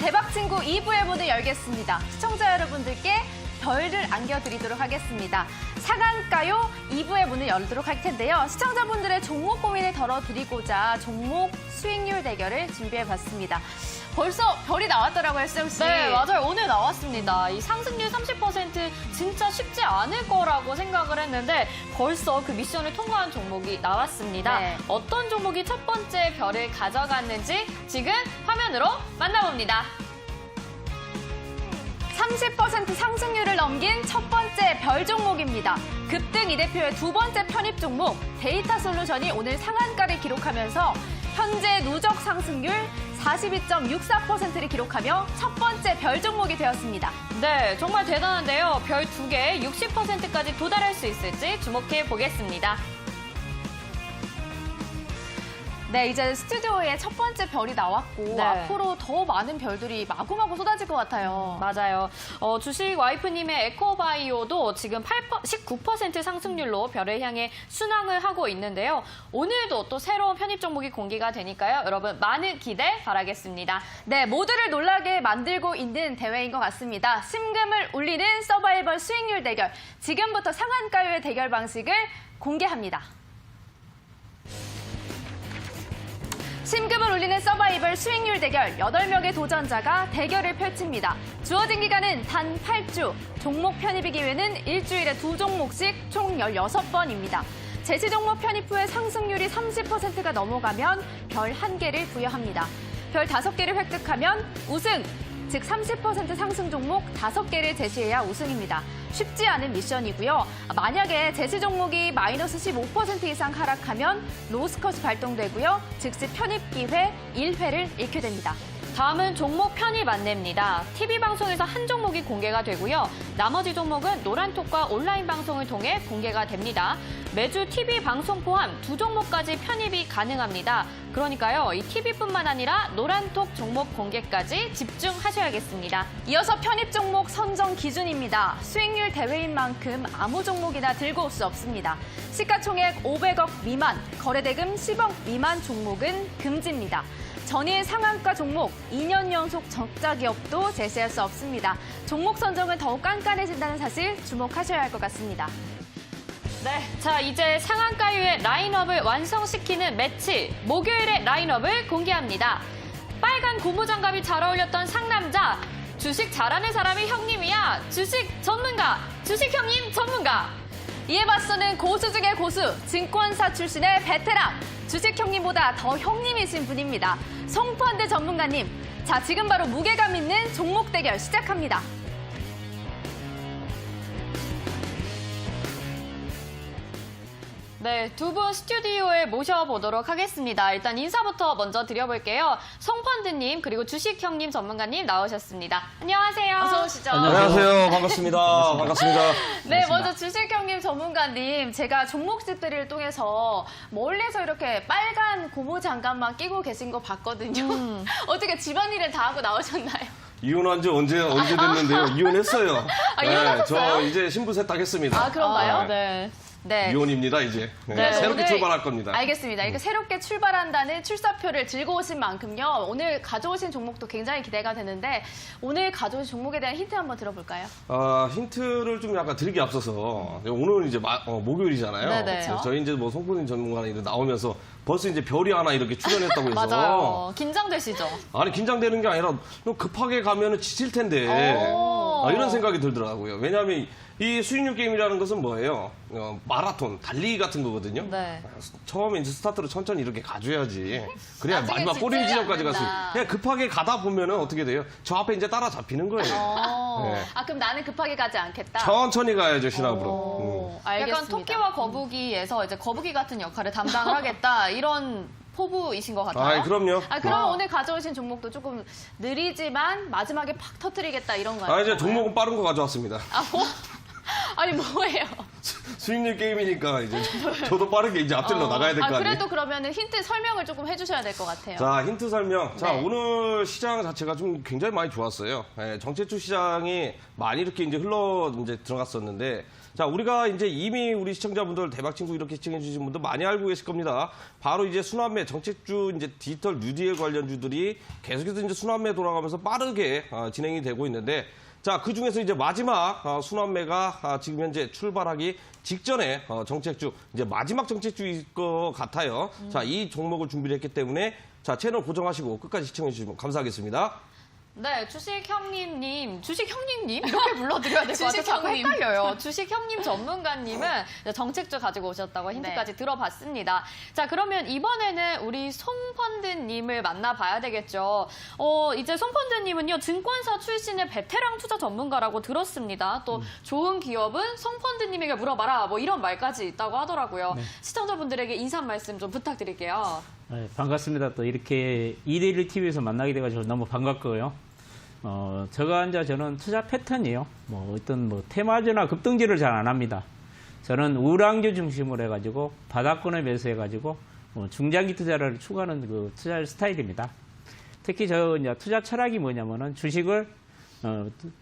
대박친구 2부의 문을 열겠습니다. 시청자 여러분들께 별을 안겨드리도록 하겠습니다. 상한가요 2부의 문을 열도록 할 텐데요. 시청자분들의 종목 고민을 덜어드리고자 종목 수익률 대결을 준비해봤습니다. 벌써 별이 나왔더라고요, 수정 씨. 네, 맞아요. 오늘 나왔습니다. 이 상승률 30% 진짜 쉽지 않을 거라고 생각을 했는데 벌써 그 미션을 통과한 종목이 나왔습니다. 네. 어떤 종목이 첫 번째 별을 가져갔는지 지금 화면으로 만나봅니다. 30% 상승률을 넘긴 첫 번째 별 종목입니다. 급등 이대표의 두 번째 편입 종목 데이터 솔루션이 오늘 상한가를 기록하면서 현재 누적 상승률 42.64%를 기록하며 첫 번째 별 종목이 되었습니다. 네, 정말 대단한데요. 별 2개 60%까지 도달할 수 있을지 주목해 보겠습니다. 네, 이제 스튜디오에 첫 번째 별이 나왔고 네. 앞으로 더 많은 별들이 마구마구 쏟아질 것 같아요. 맞아요. 주식 와이프님의 에코바이오도 지금 19% 상승률로 별을 향해 순항을 하고 있는데요. 오늘도 또 새로운 편입 종목이 공개가 되니까요. 여러분 많은 기대 바라겠습니다. 네, 모두를 놀라게 만들고 있는 대회인 것 같습니다. 심금을 울리는 서바이벌 수익률 대결. 지금부터 상한가요의 대결 방식을 공개합니다. 심금을 울리는 서바이벌 수익률 대결 8명의 도전자가 대결을 펼칩니다. 주어진 기간은 단 8주, 종목 편입의 기회는 일주일에 2종목씩 총 16번입니다. 제시 종목 편입 후에 상승률이 30%가 넘어가면 별 1개를 부여합니다. 별 5개를 획득하면 우승! 즉 30% 상승 종목 5개를 제시해야 우승입니다. 쉽지 않은 미션이고요. 만약에 제시 종목이 마이너스 15% 이상 하락하면 로스컷이 발동되고요. 즉시 편입 기회 1회를 잃게 됩니다. 다음은 종목 편입 안내입니다. TV방송에서 한 종목이 공개가 되고요. 나머지 종목은 노란톡과 온라인 방송을 통해 공개가 됩니다. 매주 TV 방송 포함 2종목까지 편입이 가능합니다. 그러니까요, 이 TV뿐만 아니라 노란톡 종목 공개까지 집중하셔야겠습니다. 이어서 편입 종목 선정 기준입니다. 수익률 대회인 만큼 아무 종목이나 들고 올 수 없습니다. 시가총액 500억 미만, 거래대금 10억 미만 종목은 금지입니다. 전일 상한가 종목 2년 연속 적자 기업도 제시할 수 없습니다. 종목 선정은 더욱 깐깐해진다는 사실 주목하셔야 할 것 같습니다. 네, 자 이제 상한가요의 라인업을 완성시키는 매치, 목요일의 라인업을 공개합니다. 빨간 고무장갑이 잘 어울렸던 상남자, 주식 잘하는 사람이 형님이야, 주식 전문가, 주식 형님 전문가. 이에 맞서는 고수 중의 고수, 증권사 출신의 베테랑, 주식 형님보다 더 형님이신 분입니다. 송펀드 전문가님, 자 지금 바로 무게감 있는 종목 대결 시작합니다. 네, 두 분 스튜디오에 모셔보도록 하겠습니다. 일단 인사부터 먼저 드려볼게요. 송펀드님 그리고 주식형님 전문가님 나오셨습니다. 안녕하세요. 어서 오시죠. 안녕하세요. 반갑습니다. 반갑습니다. 네, 먼저 주식형님 전문가님, 제가 종목집들을 통해서 멀리서 이렇게 빨간 고무 장갑만 끼고 계신 거 봤거든요. 어떻게 집안일을 다 하고 나오셨나요? 이혼한 지 언제 됐는데요. 이혼했어요. 아, 이혼하셨어요? 저 이제 신부 세탁했습니다. 아, 그런가요? 네. 네. 이혼입니다, 이제. 네, 새롭게 오늘- 출발할 겁니다. 알겠습니다. 이렇게 새롭게 출발한다는 출사표를 들고 오신 만큼요. 오늘 가져오신 종목도 굉장히 기대가 되는데 오늘 가져오신 종목에 대한 힌트 한번 들어볼까요? 힌트를 좀 약간 드리기 앞서서 오늘은 이제 목요일이잖아요. 네네. 그래서 저희 이제 뭐 송포진 전문가님 나오면서 벌써 이제 별이 하나 이렇게 출연했다고 해서. 맞아요. 긴장되시죠? 아니, 긴장되는 게 아니라 너무 급하게 가면은 지칠 텐데. 이런 생각이 들더라고요. 왜냐하면 이 수익률 게임이라는 것은 뭐예요? 마라톤, 달리기 같은 거거든요. 네. 처음에 이제 스타트를 천천히 이렇게 가줘야지. 그래야 나중에 마지막 꼬리 지쳐야 지점까지 갈 수 있어요. 된다. 그냥 급하게 가다 보면은 어떻게 돼요? 저 앞에 이제 따라잡히는 거예요. 네. 아, 그럼 나는 급하게 가지 않겠다. 천천히 가야죠, 신압으로. 알겠습니다. 약간 토끼와 거북이에서 이제 거북이 같은 역할을 담당을 하겠다 이런 포부이신 것 같아요. 아, 그럼요. 아, 그럼 오늘 가져오신 종목도 조금 느리지만 마지막에 팍 터뜨리겠다 이런 거 아니에요? 이제 종목은 빠른 거 가져왔습니다. 아니, 뭐예요? 수익률 게임이니까 이제 저도 빠르게 이제 앞질러 나가야 될 거 아니에요? 그래도 그러면은 힌트 설명을 조금 해주셔야 될 것 같아요. 자, 힌트 설명. 자, 네. 오늘 시장 자체가 좀 굉장히 많이 좋았어요. 정체주 시장이 많이 이렇게 이제 이제 들어갔었는데, 자, 우리가 이제 이미 우리 시청자분들 대박친구 이렇게 시청해주신 분들 많이 알고 계실 겁니다. 바로 이제 순환매 정책주 이제 디지털 뉴딜 관련주들이 계속해서 이제 순환매 돌아가면서 빠르게 진행이 되고 있는데 자, 그 중에서 이제 마지막 순환매가 지금 현재 출발하기 직전에 정책주, 이제 마지막 정책주일 것 같아요. 자, 이 종목을 준비를 했기 때문에 자, 채널 고정하시고 끝까지 시청해 주시면 감사하겠습니다. 네, 주식 형님님 이렇게 불러드려야 될 것 같아서 자꾸 형님. 헷갈려요. 주식 형님 전문가님은 정책주 가지고 오셨다고 힌트까지 들어봤습니다. 자, 그러면 이번에는 우리 송펀드님을 만나봐야 되겠죠. 이제 송펀드님은요, 증권사 출신의 베테랑 투자 전문가라고 들었습니다. 또 좋은 기업은 송펀드님에게 물어봐라, 뭐 이런 말까지 있다고 하더라고요. 시청자분들에게 인사 말씀 좀 부탁드릴게요. 네, 반갑습니다. 또 이렇게 2대1 TV에서 만나게 돼가지고 너무 반갑고요. 저는 투자 패턴이에요. 어떤 테마주나 급등주를 잘 안 합니다. 저는 우량주 중심으로 해가지고 바닥권에 매수해가지고 중장기 투자를 추구하는 그 투자 스타일입니다. 특히 이제 투자 철학이 뭐냐면은 주식을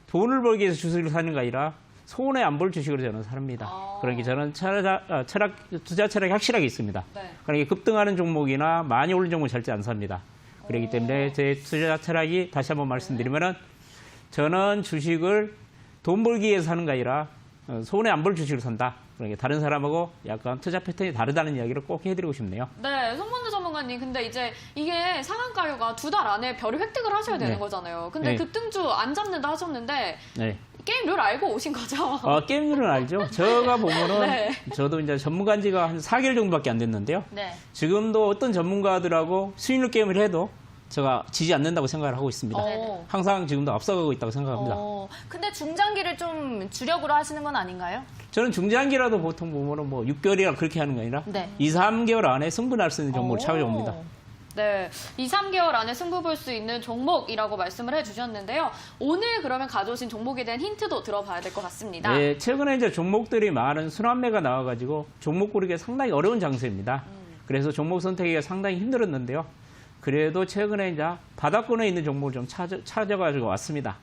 돈을 벌기 위해서 주식을 사는 게 아니라 손해 안 볼 주식으로 저는 삽니다. 그러니까 저는 투자 철학이 확실하게 있습니다. 네. 그러니까 급등하는 종목이나 많이 오른 종목 절대 안 삽니다. 그렇기 때문에 제 투자 철학이 다시 한번 말씀드리면은 저는 주식을 돈 벌기 위해서 사는 게 아니라 손해 안 볼 주식으로 산다. 그러니까 다른 사람하고 약간 투자 패턴이 다르다는 이야기를 꼭 해드리고 싶네요. 네, 송펀드 전문가님, 근데 이제 이게 상한가요가 2달 안에 별을 획득을 하셔야 되는 네. 거잖아요. 근데 네. 급등주 안 잡는다 하셨는데 네. 게임 룰 알고 오신 거죠? 게임률은 알죠. 제가 보면은 네. 저도 이제 전문가인 지가 한 4개월 정도밖에 안 됐는데요. 네. 지금도 어떤 전문가들하고 수익률 게임을 해도 제가 지지 않는다고 생각을 하고 있습니다. 어. 항상 지금도 앞서가고 있다고 생각합니다. 근데 중장기를 좀 주력으로 하시는 건 아닌가요? 저는 중장기라도 보통 보면은 6개월이라 그렇게 하는 게 아니라 네. 2, 3개월 안에 승부 날 수 있는 종목을 찾아옵니다. 네, 2, 3개월 안에 승부 볼 수 있는 종목이라고 말씀을 해주셨는데요. 오늘 그러면 가져오신 종목에 대한 힌트도 들어봐야 될 것 같습니다. 네, 최근에 이제 종목들이 많은 순환매가 나와가지고 종목 고르기가 상당히 어려운 장세입니다. 그래서 종목 선택하기가 상당히 힘들었는데요. 그래도 최근에 이제 바닥권에 있는 종목을 좀 찾아가지고 왔습니다.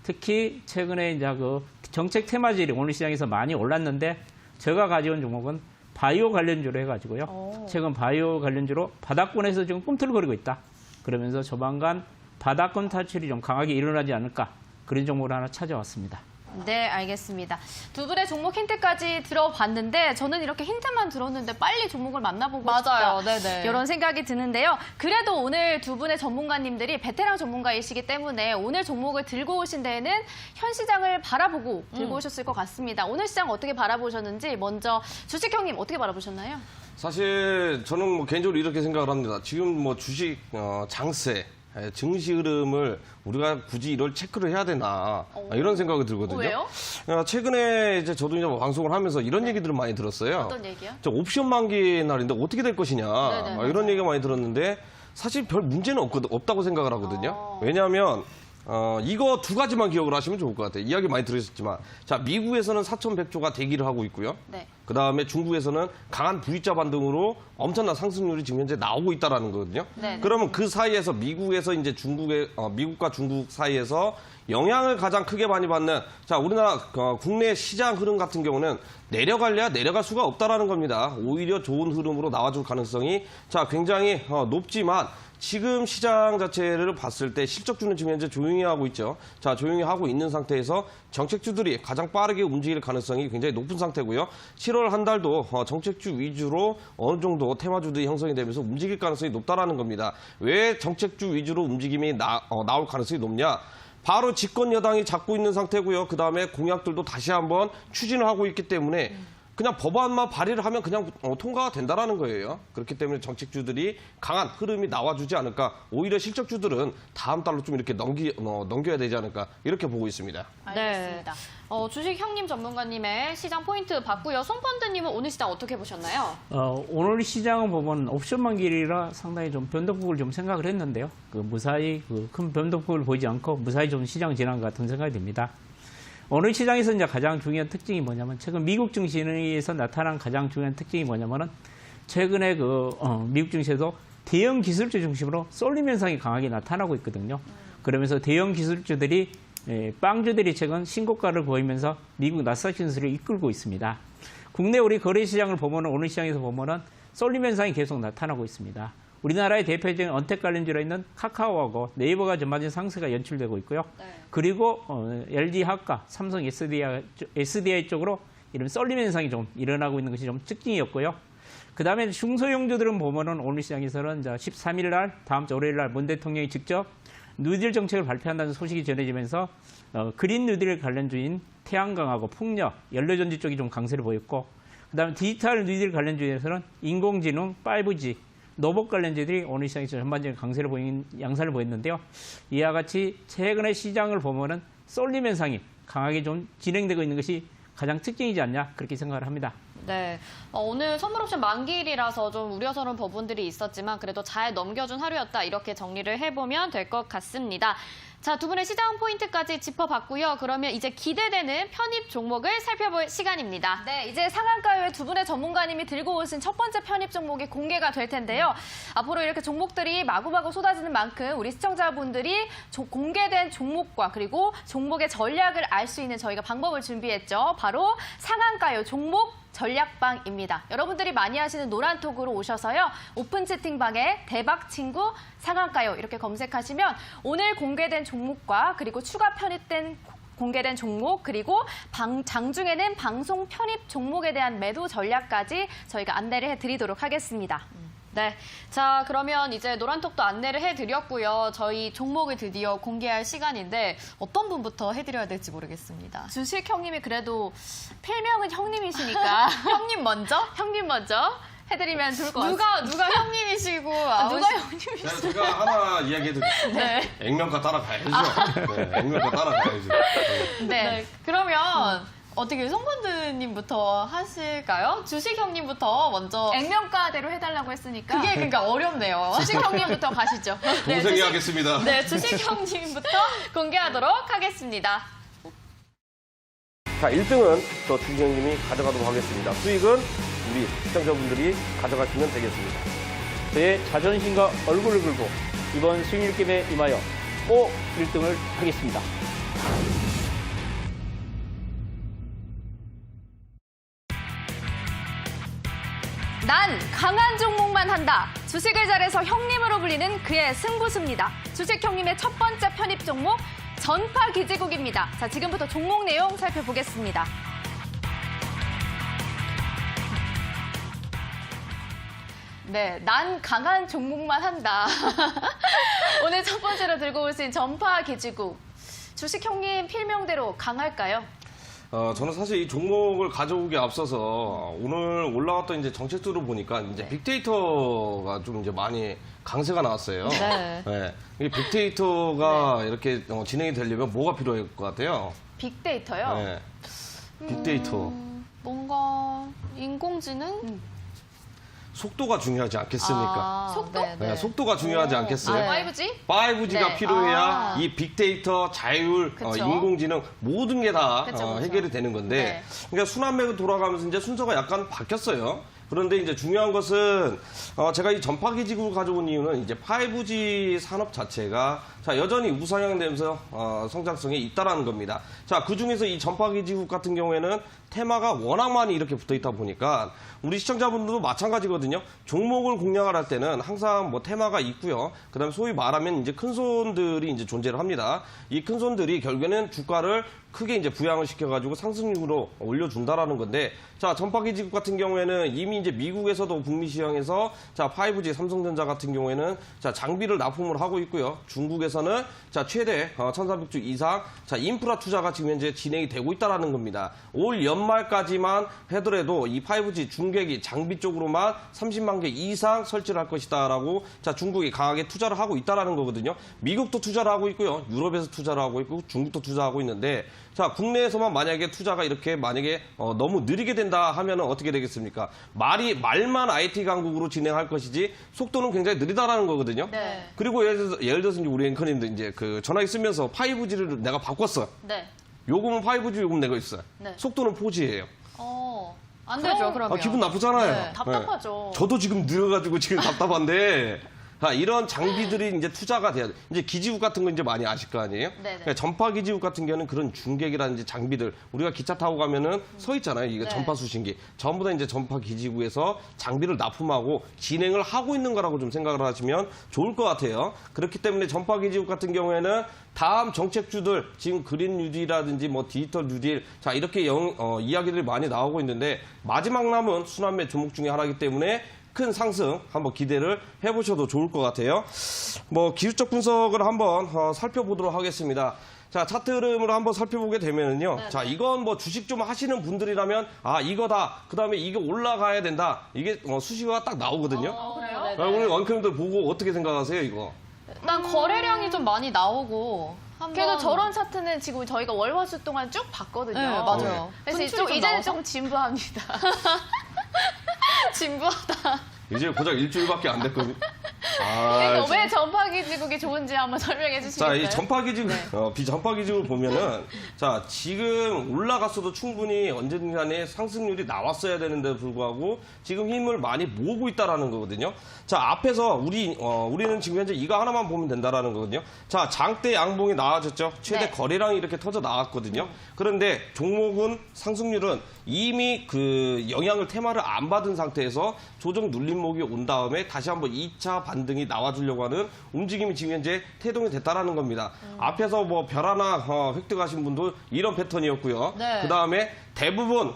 특히 최근에 이제 그 정책 테마질이 오늘 시장에서 많이 올랐는데 제가 가져온 종목은 바이오 관련주로 해가지고요. 최근 바이오 관련주로 바닥권에서 지금 꿈틀거리고 있다. 그러면서 조만간 바닥권 탈출이 좀 강하게 일어나지 않을까. 그런 종목을 하나 찾아왔습니다. 네, 알겠습니다. 두 분의 종목 힌트까지 들어봤는데 저는 이렇게 힌트만 들었는데 빨리 종목을 만나보고 맞아요. 싶다. 네네. 이런 생각이 드는데요. 그래도 오늘 두 분의 전문가님들이 베테랑 전문가이시기 때문에 오늘 종목을 들고 오신 데에는 현 시장을 바라보고 들고 오셨을 것 같습니다. 오늘 시장 어떻게 바라보셨는지 먼저 주식 형님 어떻게 바라보셨나요? 사실 저는 개인적으로 이렇게 생각을 합니다. 지금 주식 장세, 증시 흐름을 우리가 굳이 이걸 체크를 해야 되나 이런 생각이 들거든요. 왜요? 최근에 이제 저도 이제 방송을 하면서 이런 얘기들을 많이 들었어요. 어떤 얘기요? 저 옵션 만기 날인데 어떻게 될 것이냐 네네. 이런 얘기가 많이 들었는데 사실 별 문제는 없다고 생각을 하거든요. 왜냐하면 이거 두 가지만 기억을 하시면 좋을 것 같아요. 이야기 많이 들으셨지만 자, 미국에서는 4,100조가 대기를 하고 있고요. 네. 그다음에 중국에서는 강한 V자 반등으로 엄청난 상승률이 지금 현재 나오고 있다라는 거거든요. 네네. 그러면 그 사이에서 미국에서 이제 미국과 중국 사이에서 영향을 가장 크게 많이 받는 자, 우리나라 국내 시장 흐름 같은 경우는 내려갈래야 내려갈 수가 없다라는 겁니다. 오히려 좋은 흐름으로 나와줄 가능성이 자, 굉장히 높지만 지금 시장 자체를 봤을 때 실적주는 지금 현재 조용히 하고 있죠. 자, 조용히 하고 있는 상태에서 정책주들이 가장 빠르게 움직일 가능성이 굉장히 높은 상태고요. 7월 한 달도 정책주 위주로 어느 정도 테마주들이 형성이 되면서 움직일 가능성이 높다라는 겁니다. 왜 정책주 위주로 움직임이 나올 가능성이 높냐? 바로 집권 여당이 잡고 있는 상태고요. 그다음에 공약들도 다시 한번 추진을 하고 있기 때문에 그냥 법안만 발의를 하면 그냥 통과가 된다라는 거예요. 그렇기 때문에 정책주들이 강한 흐름이 나와주지 않을까. 오히려 실적주들은 다음 달로 좀 이렇게 넘겨야 되지 않을까. 이렇게 보고 있습니다. 알겠습니다. 주식 형님 전문가님의 시장 포인트 봤고요. 송펀드님은 오늘 시장 어떻게 보셨나요? 오늘 시장은 보면 옵션 만기라 상당히 좀 변동폭을 좀 생각을 했는데요. 무사히 큰 변동폭을 보이지 않고 무사히 좀 시장 지난 것 같은 생각이 듭니다. 오늘 시장에서 이제 가장 중요한 특징이 뭐냐면 최근 미국 증시에서 나타난 가장 중요한 특징이 뭐냐면은 최근에 미국 증시에서 대형 기술주 중심으로 쏠림 현상이 강하게 나타나고 있거든요. 그러면서 대형 기술주들이 빵주들이 최근 신고가를 보이면서 미국 나스닥 지수를 이끌고 있습니다. 국내 우리 거래 시장을 보면은 오늘 시장에서 보면은 쏠림 현상이 계속 나타나고 있습니다. 우리나라의 대표적인 언택 관련주로 있는 카카오하고 네이버가 전반적인 상승가 연출되고 있고요. 그리고 LG 화학과, 삼성 SDI 쪽으로 이런 쏠림 현상이 좀 일어나고 있는 것이 좀 특징이었고요. 그 다음에 중소형주들은 보면은 오늘 시장에서는 13일 날, 다음 주 월요일 날 문 대통령이 직접 뉴딜 정책을 발표한다는 소식이 전해지면서 그린 뉴딜 관련주인 태양광하고 풍력, 연료전지 쪽이 좀 강세를 보였고, 그 다음에 디지털 뉴딜 관련주에서는 인공지능, 5G, 로봇 관련주들이 오늘 시장에서 전반적인 강세를 양상을 보였는데요. 이와 같이 최근의 시장을 보면은 쏠림 현상이 강하게 좀 진행되고 있는 것이 가장 특징이지 않냐 그렇게 생각을 합니다. 네, 오늘 선물옵션 만기일이라서 좀 우려스러운 부분들이 있었지만 그래도 잘 넘겨준 하루였다 이렇게 정리를 해보면 될 것 같습니다. 자, 두 분의 시장 포인트까지 짚어봤고요. 그러면 이제 기대되는 편입 종목을 살펴볼 시간입니다. 네, 이제 상한가요의 두 분의 전문가님이 들고 오신 첫 번째 편입 종목이 공개가 될 텐데요. 앞으로 이렇게 종목들이 마구마구 쏟아지는 만큼 우리 시청자분들이 공개된 종목과 그리고 종목의 전략을 알 수 있는 저희가 방법을 준비했죠. 바로 상한가요 종목 전략방입니다. 여러분들이 많이 하시는 노란톡으로 오셔서요. 오픈 채팅방에 대박 친구 상한가요 이렇게 검색하시면 오늘 공개된 종목과 그리고 추가 편입된 공개된 종목 그리고 장중에는 방송 편입 종목에 대한 매도 전략까지 저희가 안내를 해드리도록 하겠습니다. 네, 자 그러면 이제 노란톡도 안내를 해드렸고요. 저희 종목을 드디어 공개할 시간인데 어떤 분부터 해드려야 될지 모르겠습니다. 주식 형님이 그래도 필명은 형님이시니까 형님 먼저? 형님 먼저 해드리면 좋을 것 같아요. 누가 형님이시고 누가 형님이시고 제가 하나 이야기해드릴게요. 네. 액면가 따라가야죠. 네, 액면가 따라가야죠. 네, 그러면 어떻게 송건드님부터 하실까요? 주식 형님부터 먼저. 액면가대로 해달라고 했으니까 그게 그러니까 어렵네요. 주식 형님부터 가시죠. 동생이 하겠습니다. 네, 주식 형님부터 공개하도록 하겠습니다. 자, 1등은 저 주시형님이 가져가도록 하겠습니다. 수익은 우리 시청자분들이 가져가시면 되겠습니다. 저의 자존심과 얼굴을 걸고 이번 수익률 게임에 임하여 꼭 1등을 하겠습니다. 난 강한 종목만 한다. 주식을 잘해서 형님으로 불리는 그의 승부수입니다. 주식 형님의 첫 번째 편입 종목 전파 기지국입니다. 자, 지금부터 종목 내용 살펴보겠습니다. 네, 난 강한 종목만 한다. 오늘 첫 번째로 들고 오신 전파 기지국. 주식 형님 필명대로 강할까요? 저는 사실 이 종목을 가져오기에 앞서서 오늘 올라왔던 이제 정책들을 보니까 이제 빅데이터가 좀 이제 많이 강세가 나왔어요. 네. 네. 이 빅데이터가 이렇게 진행이 되려면 뭐가 필요할 것 같아요? 빅데이터요? 네. 빅데이터. 뭔가 인공지능? 속도가 중요하지 않겠습니까? 속도? 네, 속도가 중요하지 않겠어요? 5G? 5G가 네. 필요해야 이 빅데이터, 자율, 그쵸. 인공지능 모든 게 다 그쵸. 해결이 되는 건데 네. 그러니까 순환매가 돌아가면서 이제 순서가 약간 바뀌었어요. 그런데 이제 중요한 것은 제가 이 전파기지국을 가져온 이유는 이제 5G 산업 자체가 자 여전히 우상향되면서 성장성이 있다라는 겁니다. 자, 그중에서 이 전파기지국 같은 경우에는 테마가 워낙 많이 이렇게 붙어 있다 보니까 우리 시청자분들도 마찬가지거든요. 종목을 공략을 할 때는 항상 뭐 테마가 있고요. 그다음에 소위 말하면 이제 큰 손들이 이제 존재를 합니다. 이 큰 손들이 결국에는 주가를 크게 이제 부양을 시켜가지고 상승률로 올려준다라는 건데, 자, 전파기지국 같은 경우에는 이미 이제 미국에서도 북미 시장에서 자, 5G 삼성전자 같은 경우에는 자, 장비를 납품을 하고 있고요. 중국에서는 자, 최대 1,400주 이상 자, 인프라 투자가 지금 현재 진행이 되고 있다라는 겁니다. 올 연말까지만 하더라도 이 5G 중계기 장비 쪽으로만 30만 개 이상 설치를 할 것이다라고 자, 중국이 강하게 투자를 하고 있다라는 거거든요. 미국도 투자를 하고 있고요. 유럽에서 투자를 하고 있고 중국도 투자하고 있는데 자, 국내에서만 만약에 투자가 이렇게 만약에 너무 느리게 된다 하면은 어떻게 되겠습니까? 말만 IT 강국으로 진행할 것이지 속도는 굉장히 느리다라는 거거든요. 네. 그리고 예를 들어서 이제 우리 앵커님도 이제 그 전화기 쓰면서 5G를 내가 바꿨어. 네. 요금은 5G 요금 내고 있어요. 네. 속도는 4G예요. 안 되죠, 그러면. 기분 나쁘잖아요. 네, 답답하죠. 저도 지금 느려가지고 지금 답답한데 자, 이런 장비들이 이제 투자가 돼야 돼. 이제 기지국 같은 거 이제 많이 아실 거 아니에요? 네네. 그러니까 전파 기지국 같은 경우는 그런 중계기라든지 장비들 우리가 기차 타고 가면은 서 있잖아요. 이게 네. 전파 수신기 전부 다 이제 전파 기지국에서 장비를 납품하고 진행을 하고 있는 거라고 좀 생각을 하시면 좋을 것 같아요. 그렇기 때문에 전파 기지국 같은 경우에는 다음 정책주들 지금 그린 뉴딜이라든지 뭐 디지털 뉴딜 자 이렇게 이야기들이 많이 나오고 있는데 마지막 남은 순환매 종목 중에 하나이기 때문에 큰 상승 한번 기대를 해보셔도 좋을 것 같아요. 뭐 기술적 분석을 한번 살펴보도록 하겠습니다. 자 차트 흐름을 한번 살펴보게 되면은요. 자 이건 뭐 주식 좀 하시는 분들이라면 아 이거다. 그다음에 이게 올라가야 된다. 이게 수식어가 딱 나오거든요. 그래요? 자, 오늘 원크님들 보고 어떻게 생각하세요 이거? 일단 거래량이 좀 많이 나오고 그래도 저런 차트는 지금 저희가 월화수 동안 쭉 봤거든요. 네, 맞아요. 그래서 분출이 좀 이제는 나와서? 좀 진부합니다. 진부하다. 이제 고작 일주일밖에 안 됐거든요. 그러니까 왜 전파기지국이 좋은지 한번 설명해 자, 주시겠어요? 이 전파기지국, 비전파기지국을 보면은, 자, 지금 올라갔어도 충분히 언제든 간에 상승률이 나왔어야 되는데 불구하고 지금 힘을 많이 모으고 있다라는 거거든요. 자, 앞에서 우리는 지금 현재 이거 하나만 보면 된다라는 거거든요. 자, 장대 양봉이 나와졌죠. 최대 네. 거래량이 이렇게 터져 나왔거든요. 그런데 종목은 상승률은 이미 그 영향을 테마를 안 받은 상태에서 조정 눌림목이 온 다음에 다시 한번 2차 반등이 나와주려고 하는 움직임이 지금 현재 태동이 됐다라는 겁니다. 앞에서 뭐 별 하나 획득하신 분도 이런 패턴이었고요. 네. 그 다음에 대부분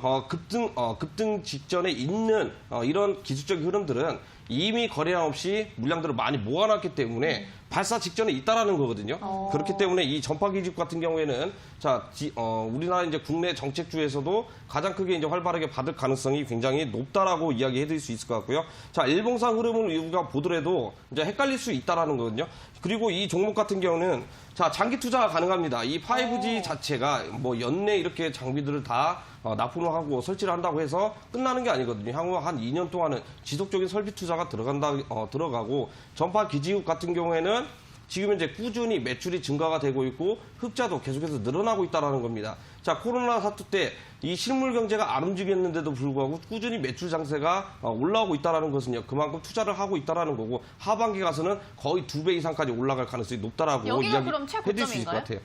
급등 직전에 있는 이런 기술적인 흐름들은 이미 거래량 없이 물량들을 많이 모아놨기 때문에 발사 직전에 있다라는 거거든요. 그렇기 때문에 이 전파기지국 같은 경우에는 자, 우리나라 이제 국내 정책주에서도 가장 크게 이제 활발하게 받을 가능성이 굉장히 높다라고 이야기해드릴 수 있을 것 같고요. 자, 일봉상 흐름을 우리가 보더라도 이제 헷갈릴 수 있다라는 거거든요. 그리고 이 종목 같은 경우는 자, 장기 투자가 가능합니다. 이 5G 자체가 뭐 연내 이렇게 장비들을 다 납품을 하고 설치를 한다고 해서 끝나는 게 아니거든요. 향후 한 2년 동안은 지속적인 설비 투자가 들어가고 전파 기지국 같은 경우에는 지금 현재 꾸준히 매출이 증가가 되고 있고 흑자도 계속해서 늘어나고 있다는 겁니다. 자, 코로나 사태 때 이 실물 경제가 안 움직였는데도 불구하고 꾸준히 매출 장세가 올라오고 있다는 것은요. 그만큼 투자를 하고 있다는 거고 하반기 가서는 거의 2배 이상까지 올라갈 가능성이 높다라고 여기가 그럼 이야기해드릴 수 있을 것 최고점인가요? 같아요.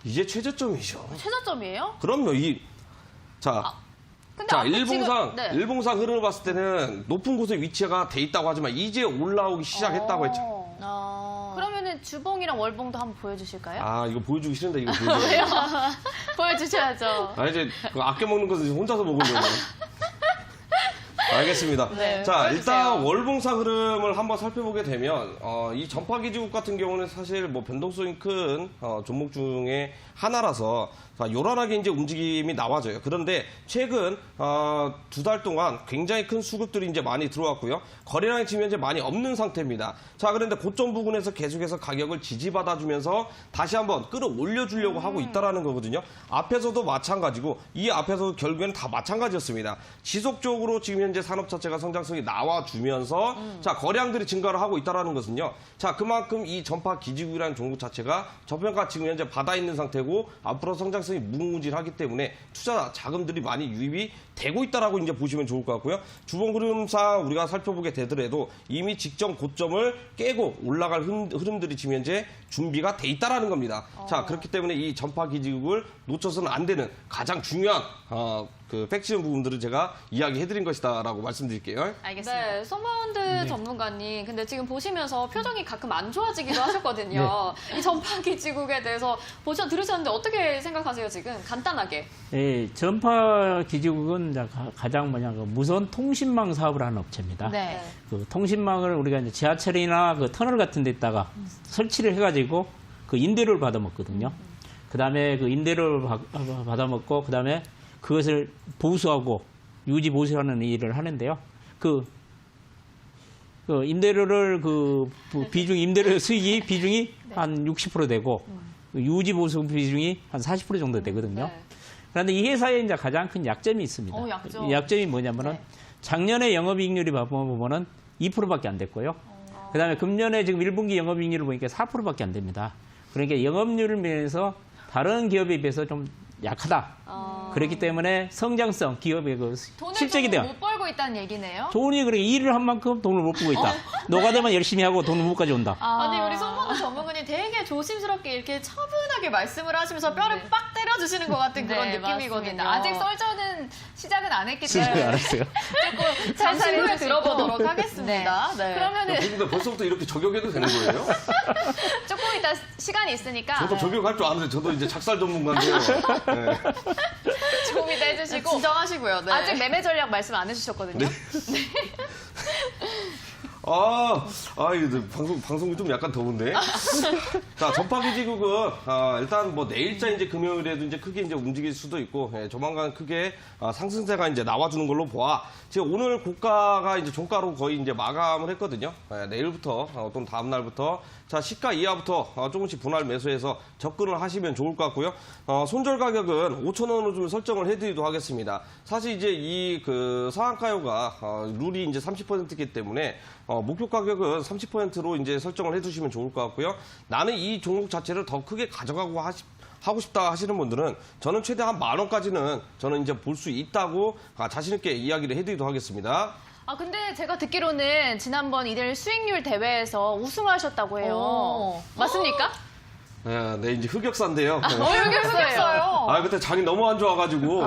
이제 최저점이죠. 최저점이에요? 그럼요. 근데 자, 앞에 일봉상, 지금, 네. 일봉상 흐름을 봤을 때는 높은 곳에 위치가 돼 있다고 하지만 이제 올라오기 시작했다고 했죠. 그러면은 주봉이랑 월봉도 한번 보여주실까요? 아, 이거 보여주기 싫은데 이거 보여줘요. 왜요? 보여주셔야죠. 아, 이제 그 아껴 먹는 것은 혼자서 먹으려고. 알겠습니다. 네, 자, 보여주세요. 일단 월봉상 흐름을 한번 살펴보게 되면 이 전파기지국 같은 경우는 사실 뭐 변동성이 큰 종목 중에 하나라서 요란하게 이제 움직임이 나와져요. 그런데 최근 2달 동안 굉장히 큰 수급들이 이제 많이 들어왔고요. 거래량이 지금 현재 많이 없는 상태입니다. 자, 그런데 고점 부근에서 계속해서 가격을 지지받아주면서 다시 한번 끌어올려주려고 하고 있다라는 거거든요. 앞에서도 마찬가지고 이 앞에서도 결국에는 다 마찬가지였습니다. 지속적으로 지금 현재 산업 자체가 성장성이 나와주면서 자, 거래량들이 증가를 하고 있다라는 것은요. 자, 그만큼 이 전파 기지국이라는 종목 자체가 저평가 지금 현재 받아 있는 상태고 앞으로 성장성이 무궁무진하기 때문에 투자 자금들이 많이 유입이 되고 있다라고 이제 보시면 좋을 것 같고요. 주봉 흐름상 우리가 살펴보게 되더라도 이미 직전 고점을 깨고 올라갈 흐름들이 지금 현재 준비가 돼 있다라는 겁니다. 자, 그렇기 때문에 이 전파 기지국을 놓쳐서는 안 되는 가장 중요한 그 팩시즌 부분들을 제가 이야기해드린 것이다라고 말씀드릴게요. 알겠습니다. 네, 손바운드 전문가님. 근데 지금 보시면서 표정이 가끔 안 좋아지기도 하셨거든요. 이 전파기지국에 대해서 들으셨는데 어떻게 생각하세요, 지금? 간단하게. 예, 전파 기지국은 이제 가장 무선 통신망 사업을 하는 업체입니다. 네. 그 통신망을 우리가 이제 지하철이나 그 터널 같은 데다가 설치를 해가지고 그 임대료를 받아먹거든요. 그 다음에 그 임대료를 받아먹고 그 다음에 그것을 보수하고 유지 보수하는 일을 하는데요. 그 임대료를 임대료 수익이 비중이 한 60% 되고 유지 보수 비중이 한 40% 정도 되거든요. 네. 그런데 이 회사에 이제 가장 큰 약점이 있습니다. 약점. 약점이 뭐냐면은 네. 작년에 영업이익률이 보면은 2%밖에 안 됐고요. 그다음에 금년에 지금 1분기 영업이익률을 보니까 4%밖에 안 됩니다. 그러니까 영업률을 면에서 다른 기업에 비해서 좀 약하다. 그렇기 때문에 성장성 기업의 그 돈을 실적에 좀 대한 못 벌고 있다는 얘기네요. 돈이 그렇게 일을 한 만큼 돈을 못 벌고 있다. 노가다만 열심히 하고 돈 못 가져온다. 아니 우리 손펀드 전문가님 되게 조심스럽게 이렇게 차분하게 말씀을 하시면서 뼈를 빡 때려주시는 것 같은 그런 네, 느낌이거든요. 맞습니다. 아직 썰전은 시작은 안 했기 시작을 때문에 알았어요. 조금 잠시 살살 후에 해주시고. 들어보도록 하겠습니다. 네. 그러면은 근데 벌써부터 이렇게 저격해도 되는 거예요? 조금 이따 시간이 있으니까 저도 저격할 줄 아는데 저도 이제 작살 전문가인데요. 네. 조금 이따 해주시고 진정하시고요. 네. 아직 매매 전략 말씀 안 해주셨거든요. 이거 방송이 좀 약간 더운데. 자, 전파기지국은 일단 뭐 내일자 이제 금요일에도 이제 크게 이제 움직일 수도 있고, 조만간 크게 상승세가 이제 나와주는 걸로 보아. 지금 오늘 고가가 이제 종가로 거의 이제 마감을 했거든요. 내일부터 또는 다음 날부터 자 시가 이하부터 조금씩 분할 매수해서 접근을 하시면 좋을 것 같고요. 손절 가격은 5,000원으로 좀 설정을 해드리도록 하겠습니다. 사실 이제 이 그 상한가요가 룰이 이제 30%이기 때문에 목표 가격은 30%로 이제 설정을 해두시면 좋을 것 같고요. 나는 이 종목 자체를 더 크게 가져가고 하고 싶다 하시는 분들은 저는 최대한 10,000원까지는 저는 이제 볼 수 있다고 자신 있게 이야기를 해드리도록 하겠습니다. 근데 제가 듣기로는 지난번 이들 수익률 대회에서 우승하셨다고 해요. 오. 맞습니까? 네, 이제 흑역사인데요. 흑역사요. 그때 장이 너무 안 좋아가지고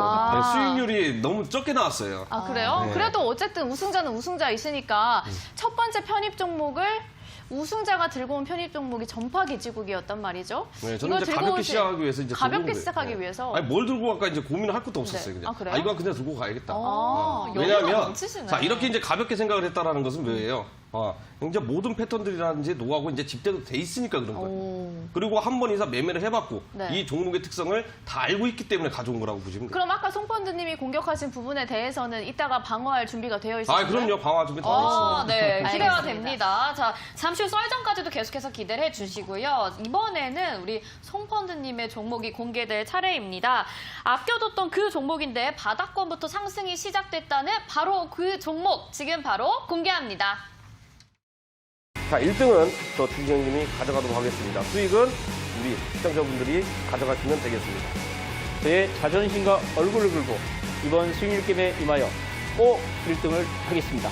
수익률이 너무 적게 나왔어요. 그래요? 네. 그래도 어쨌든 우승자는 우승자이시니까 첫 번째 편입 종목을 우승자가 들고 온 편입 종목이 전파기지국이었단 말이죠. 네, 저는 이거 이제 들고 가볍게 오신- 시작하기 위해서 이제 가볍게 들고 온 거예요. 시작하기 위해서. 아니 뭘 들고 갈까 이제 고민을 할 것도 없었어요. 네. 그냥. 그래요? 이건 그냥 들고 가야겠다. 여유가 왜냐하면 넘치시네. 자 이렇게 이제 가볍게 생각을 했다라는 것은 뭐예요? 이제 모든 패턴들이라든지 노하고 이제 집대로 돼 있으니까 그런 거예요. 그리고 한 번 이상 매매를 해봤고 네. 이 종목의 특성을 다 알고 있기 때문에 가져온 거라고 보시면 돼요. 그럼 아까 송펀드님이 공격하신 부분에 대해서는 이따가 방어할 준비가 되어 있어요. 그럼요. 방어 준비 다 됐습니다. 네, 기대가 알겠습니다. 됩니다. 자, 잠시 후 썰전까지도 계속해서 기대를 해주시고요. 이번에는 우리 송펀드님의 종목이 공개될 차례입니다. 아껴뒀던 그 종목인데 바닥권부터 상승이 시작됐다는 바로 그 종목 지금 바로 공개합니다. 자, 1등은 저 주진영님이 가져가도록 하겠습니다. 수익은 우리 시청자분들이 가져가시면 되겠습니다. 저의 자존심과 얼굴을 걸고 이번 수익률 게임에 임하여 꼭 1등을 하겠습니다.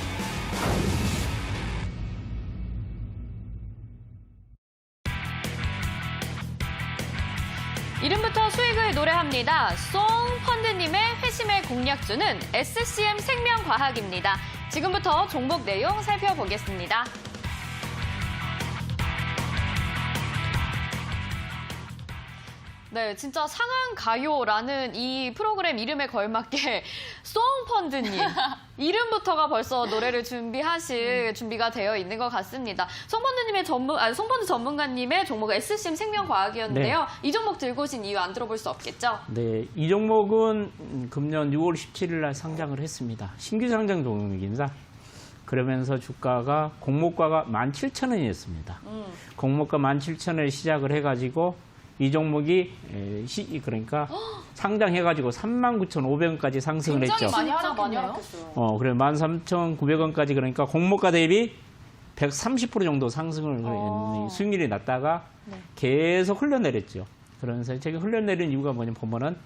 이름부터 수익을 노래합니다. 송펀드님의 회심의 공략주는 SCM 생명과학입니다. 지금부터 종목 내용 살펴보겠습니다. 네, 진짜 상한가요라는 이 프로그램 이름에 걸맞게 송펀드님 이름부터가 벌써 노래를 준비하실 준비가 되어 있는 것 같습니다. 송펀드 전문가님의 종목 SCM 생명과학이었는데요. 이 종목 들고 오신 이유 안 들어볼 수 없겠죠? 네, 이 종목은 금년 6월 17일 날 상장을 했습니다. 신규 상장 종목입니다. 그러면서 주가가 공모가가 17,000원이었습니다. 공모가 17,000원에 시작을 해가지고 이 종목이 그러니까 상장해가지고 39,500원까지 상승을 했죠. 굉장히 많이 많이 하락했네요. 그래 13,900원까지 그러니까 공모가 대비 130% 정도 상승을 수익률이 났다가 계속 흘러내렸죠. 그러면서 제가 흘러내린 이유가 뭐냐면 보면은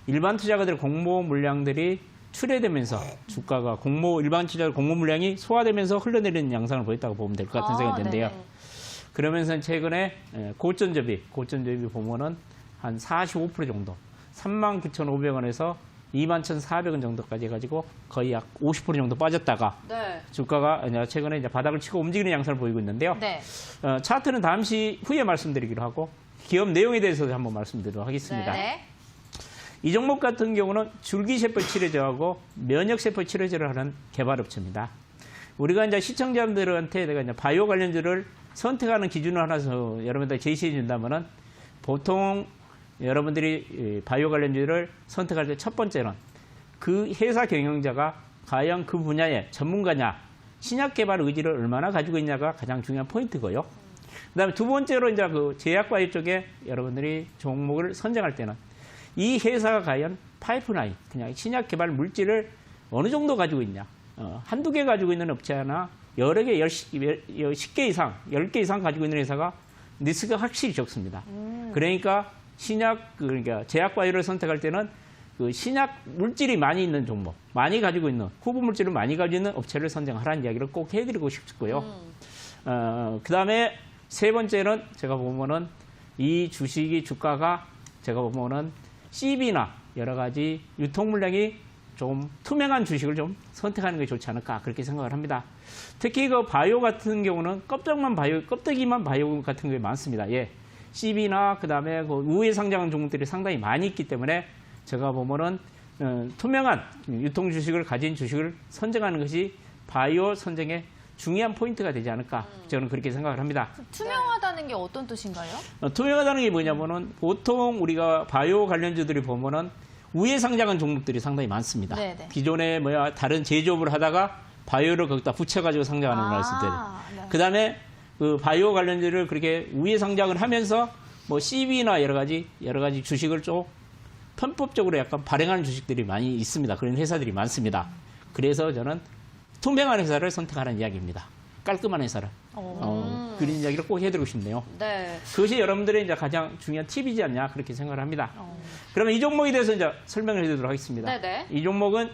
일반 투자가들의 공모 물량들이 출회되면서 주가가 일반 투자들 공모 물량이 소화되면서 흘러내리는 양상을 보였다고 보면 될 것 같은 생각이 드는데요. 그러면서 최근에 고점 대비 보면은 한 45% 정도, 39,500원에서 21,400원 정도까지 해가지고 거의 약 50% 정도 빠졌다가 주가가 최근에 이제 바닥을 치고 움직이는 양상을 보이고 있는데요. 네. 차트는 잠시 후에 말씀드리기로 하고 기업 내용에 대해서 한번 말씀드리도록 하겠습니다. 네. 이 종목 같은 경우는 줄기세포 치료제하고 면역세포 치료제를 하는 개발업체입니다. 우리가 이제 시청자분들한테 내가 이제 바이오 관련주를 선택하는 기준을 하나 여러분들 제시해 준다면은 보통 여러분들이 바이오 관련주를 선택할 때 첫 번째는 그 회사 경영자가 과연 그 분야의 전문가냐, 신약 개발 의지를 얼마나 가지고 있냐가 가장 중요한 포인트고요. 그다음에 두 번째로 이제 그 제약바이오 쪽에 여러분들이 종목을 선정할 때는 이 회사가 과연 파이프라인, 그냥 신약 개발 물질을 어느 정도 가지고 있냐. 한두 개 가지고 있는 업체 하나, 여러 개, 10개 이상, 10개 이상 가지고 있는 회사가 리스크가 확실히 적습니다. 그러니까 그러니까 제약바이오를 선택할 때는 그 신약 물질이 많이 있는 종목, 많이 가지고 있는 후보 물질을 많이 가지고 있는 업체를 선정하라는 이야기를 꼭 해드리고 싶고요. 그다음에 세 번째는 제가 보면은 이 주식이 주가가 제가 보면은 CB나 여러 가지 유통 물량이 좀 투명한 주식을 좀 선택하는 게 좋지 않을까 그렇게 생각을 합니다. 특히 그 바이오 같은 경우는 껍데기만 바이오 같은 게 많습니다. 예. CB나 그다음에 그 우회 상장한 종목들이 상당히 많이 있기 때문에 제가 보면은 투명한 유통 주식을 가진 주식을 선정하는 것이 바이오 선정의 중요한 포인트가 되지 않을까 저는 그렇게 생각을 합니다. 투명하다는 게 어떤 뜻인가요? 투명하다는 게 뭐냐면은 보통 우리가 바이오 관련주들이 보면은 우회 상장한 종목들이 상당히 많습니다. 네네. 기존에 다른 제조업을 하다가 바이오를 거기다 붙여가지고 상장하는 걸 했을 때, 네. 그다음에 그 바이오 관련주를 그렇게 우회 상장을 하면서 뭐 CB나 여러 가지 주식을 좀 편법적으로 약간 발행하는 주식들이 많이 있습니다. 그런 회사들이 많습니다. 그래서 저는 투명한 회사를 선택하는 이야기입니다. 깔끔한 회사를. 그런 이야기를 꼭 해드리고 싶네요. 네. 그것이 여러분들의 이제 가장 중요한 팁이지 않냐 그렇게 생각을 합니다. 그러면 이 종목에 대해서 이제 설명을 해드리도록 하겠습니다. 네네. 이 종목은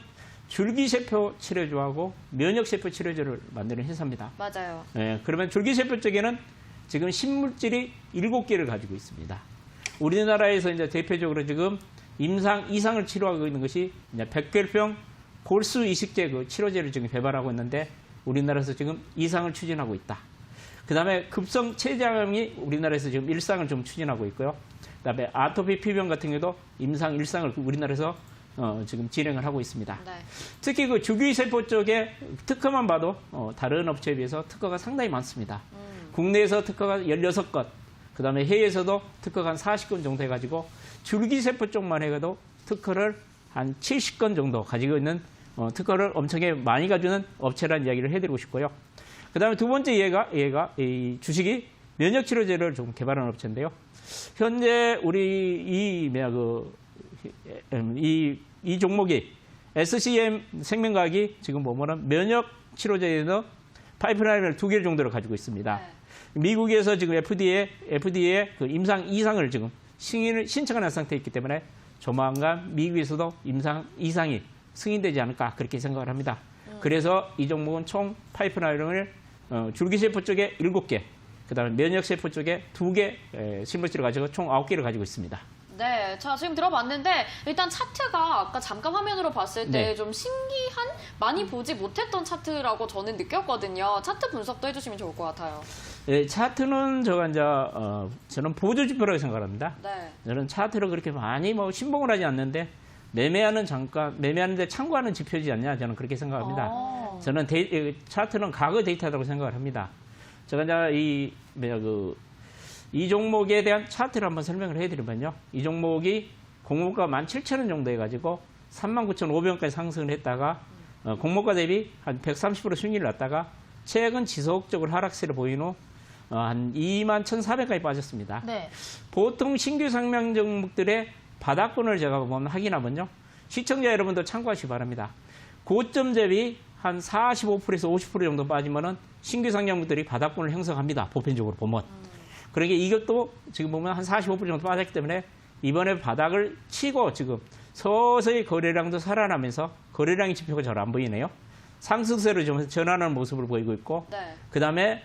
줄기세포 치료제하고 면역세포 치료제를 만드는 회사입니다. 맞아요. 네, 그러면 줄기세포 쪽에는 지금 신물질이 7개를 가지고 있습니다. 우리나라에서 이제 대표적으로 지금 임상 이상을 치료하고 있는 것이 이제 백혈병 골수 이식제 그 치료제를 지금 개발하고 있는데 우리나라에서 지금 이상을 추진하고 있다. 그다음에 급성 췌장염이 우리나라에서 지금 1상을 좀 추진하고 있고요. 그다음에 아토피 피부염 같은 경우도 임상 1상을 우리나라에서 지금 진행을 하고 있습니다. 네. 특히 그 주기세포 쪽에 특허만 봐도 다른 업체에 비해서 특허가 상당히 많습니다. 국내에서 특허가 16건, 그다음에 해외에서도 특허가 한 40건 정도 해가지고 줄기세포 쪽만 해도 특허를 한 70건 정도 가지고 있는 특허를 엄청나게 많이 가지는 업체라는 이야기를 해드리고 싶고요. 그다음에 두 번째 얘가 이 주식이 면역치료제를 좀 개발하는 업체인데요. 현재 우리 이 종목이 SCM 생명과학이 지금 보면은 면역치료제에서 파이프라인을 2개 정도를 가지고 있습니다. 네. 미국에서 지금 FDA 그 임상 2상을 지금 승인을 신청하는 상태에 있기 때문에 조만간 미국에서도 임상 2상이 승인되지 않을까 그렇게 생각을 합니다. 그래서 이 종목은 총 파이프라인을 줄기세포 쪽에 7개, 그다음에 면역세포 쪽에 2개 신물질을 가지고 총 9개를 가지고 있습니다. 네, 자 지금 들어봤는데 일단 차트가 아까 잠깐 화면으로 봤을 때 네. 좀 신기한, 많이 보지 못했던 차트라고 저는 느꼈거든요. 차트 분석도 해주시면 좋을 것 같아요. 네, 차트는 저는 보조지표라고 생각합니다. 네. 저는 차트를 그렇게 많이 신봉을 하지 않는데 매매하는데 참고하는 지표지 않냐 저는 그렇게 생각합니다. 저는 차트는 과거 데이터라고 생각을 합니다. 제가 이제 이 종목에 대한 차트를 한번 설명을 해드리면요. 이 종목이 공모가 17,000원 정도 해가지고 39,500원까지 상승을 했다가 공모가 대비 한 130% 수익률을 났다가 최근 지속적으로 하락세를 보인 후 한 21,400까지 빠졌습니다. 네. 보통 신규 상장 종목들의 바닥권을 제가 확인하면요. 시청자 여러분도 참고하시기 바랍니다. 고점 대비 한 45%에서 50% 정도 빠지면은 신규 상장분들이 바닥권을 형성합니다. 보편적으로 보면. 그러니까 이것도 지금 보면 한 45% 정도 빠졌기 때문에 이번에 바닥을 치고 지금 서서히 거래량도 살아나면서 거래량의 지표가 잘 안 보이네요. 상승세로 좀 전환하는 모습을 보이고 있고 네. 그다음에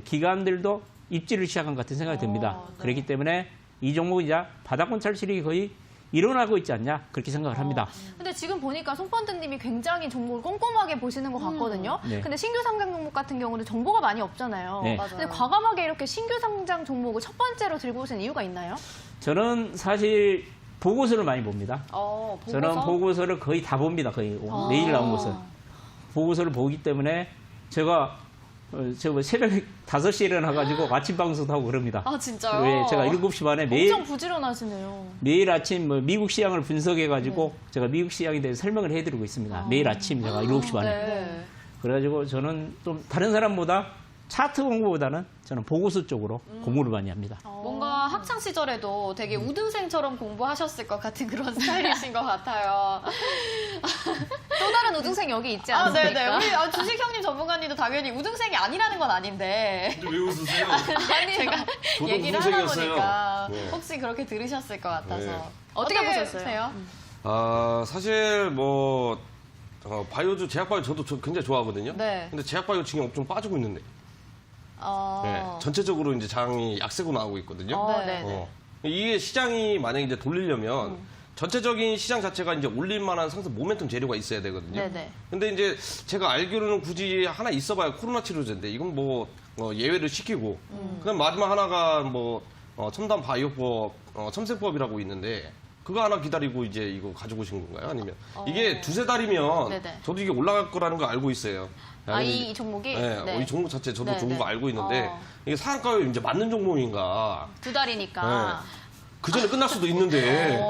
기관들도 입지를 시작한 것 같은 생각이 듭니다. 네. 그렇기 때문에 이 종목이 이제 바닥권 탈출이 거의 일어나고 있지 않냐 그렇게 생각을 합니다. 근데 지금 보니까 손펀드님이 굉장히 정보를 꼼꼼하게 보시는 것 같거든요. 네. 근데 신규 상장 종목 같은 경우는 정보가 많이 없잖아요. 네. 맞아요. 근데 과감하게 이렇게 신규 상장 종목을 첫 번째로 들고 오신 이유가 있나요? 저는 사실 보고서를 많이 봅니다. 보고서? 저는 보고서를 거의 다 봅니다. 거의 내일 나온 것은. 보고서를 보기 때문에 제가 새벽 5시에 일어나가지고 아침 방송도 하고 그럽니다. 아, 진짜요? 왜 제가 7시 반에 엄청 부지런하시네요. 매일 아침 미국 시장을 분석해가지고 제가 미국 시장에 대해서 설명을 해드리고 있습니다. 매일 아침 제가 7시 반에. 네. 그래가지고 저는 좀 다른 사람보다 차트 공부보다는 저는 보고서 쪽으로 공부를 많이 합니다. 뭔가 학창 시절에도 되게 우등생처럼 공부하셨을 것 같은 그런 스타일이신 것 같아요. 또 다른 우등생 여기 있지 아, 않습니까? 네네. 우리 주식 형님 전문가님도 당연히 우등생이 아니라는 건 아닌데. 근데 왜 웃으세요? 아니, 제가 저도 얘기를 하다 우등생이었어요. 보니까 네. 혹시 그렇게 들으셨을 것 같아서. 네. 어떻게 보셨어요? 사실 뭐 바이오주, 제약바이오 저도 굉장히 좋아하거든요. 네. 근데 제약바이오 지금 좀 빠지고 있는데. 네, 전체적으로 이제 장이 약세고 나오고 있거든요. 네. 이게 시장이 만약에 이제 돌리려면 전체적인 시장 자체가 이제 올릴 만한 상승 모멘텀 재료가 있어야 되거든요. 네네. 근데 이제 제가 알기로는 굳이 하나 있어봐야 코로나 치료제인데 이건 뭐 예외를 시키고 그다음 마지막 하나가 뭐 첨단 바이오법, 첨세법이라고 있는데 그거 하나 기다리고 이제 이거 가지고 오신 건가요? 아니면 이게 두세 달이면 네네. 저도 이게 올라갈 거라는 거 알고 있어요. 이 종목이? 네, 이 종목 자체 저도 네, 좋은 거 네. 알고 있는데 이게 상한가에 이제 맞는 종목인가? 2달이니까. 그 전에 끝날 수도 있는데.